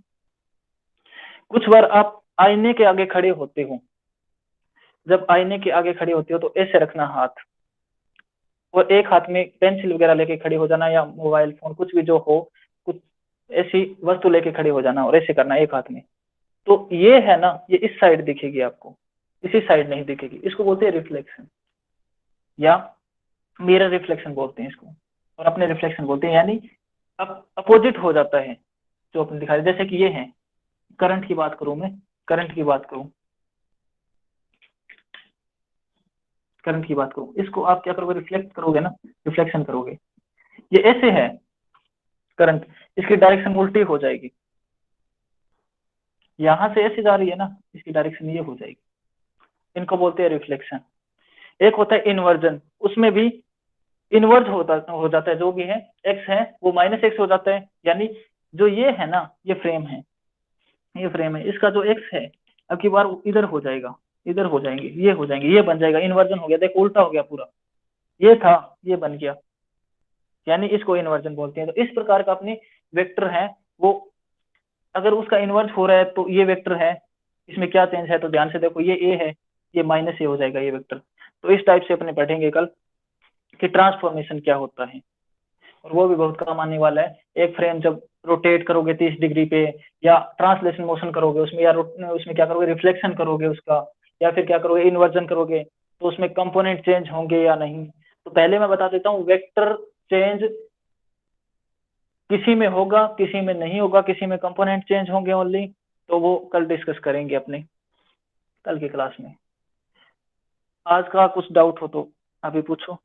कुछ बार आप आईने के आगे खड़े होते हो, जब आईने के आगे खड़े होते हो तो ऐसे रखना हाथ, और एक हाथ में पेंसिल वगैरह लेके खड़े हो जाना, या मोबाइल फोन कुछ भी जो हो, कुछ ऐसी वस्तु लेके खड़े हो जाना और ऐसे करना एक हाथ में। तो ये है ना, ये इस साइड दिखेगी आपको, इसी साइड नहीं दिखेगी, इसको बोलते हैं रिफ्लेक्शन, या मिरर रिफ्लेक्शन बोलते हैं इसको, और अपने रिफ्लेक्शन बोलते हैं, यानी अपोजिट हो जाता है जो अपने दिखा रहे। जैसे कि ये है, करंट की बात करूं मैं, करंट की बात करूं, करंट की बात करूं, इसको आप क्या करोगे, रिफ्लेक्ट करोगे ना, रिफ्लेक्शन करोगे। ये ऐसे है करंट, इसकी डायरेक्शन उल्टी हो जाएगी, यहां से ऐसे जा रही है ना, इसकी डायरेक्शन ये हो जाएगी, इनको बोलते हैं रिफ्लेक्शन। एक होता है इन्वर्जन, उसमें भी इनवर्ज हो जाता है, जो भी है एक्स है वो माइनस एक्स हो जाता है, यानी जो ये है ना, ये फ्रेम है, ये फ्रेम है, इसका जो एक्स है अब की बार इधर हो जाएगा, इधर हो जाएंगे, ये हो जाएंगे, ये बन जाएगा, इन्वर्जन हो गया, देखो उल्टा हो गया पूरा, ये था ये बन गया, यानी इसको इन्वर्जन बोलते हैं। तो इस प्रकार का अपनी वेक्टर है वो, अगर उसका इन्वर्स हो रहा है तो ये वेक्टर है, इसमें क्या चेंज है, तो ध्यान से देखो, ये ए है, ये माइनस ए हो जाएगा ये वेक्टर। तो इस टाइप से अपने पढ़ेंगे कल कि ट्रांसफॉर्मेशन क्या होता है, और वो भी बहुत काम आने वाला है। एक फ्रेम जब रोटेट करोगे 30 डिग्री पे, या ट्रांसलेशन मोशन करोगे उसमें, या उसमें क्या करोगे, रिफ्लेक्शन करोगे उसका, या फिर क्या करोगे, इन्वर्जन करोगे, तो उसमें कंपोनेंट चेंज होंगे या नहीं। तो पहले मैं बता देता हूँ, वेक्टर चेंज किसी में होगा, किसी में नहीं होगा, किसी में कंपोनेंट चेंज होंगे ओनली, तो वो कल डिस्कस करेंगे अपने कल की क्लास में। आज का कुछ डाउट हो तो अभी पूछो।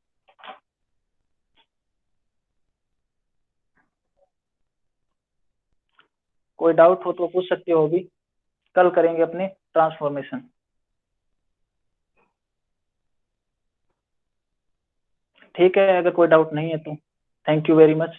कोई डाउट हो तो पूछ सकते हो, अभी कल करेंगे अपने ट्रांसफॉर्मेशन। ठीक है, अगर कोई डाउट नहीं है तो थैंक यू वेरी मच।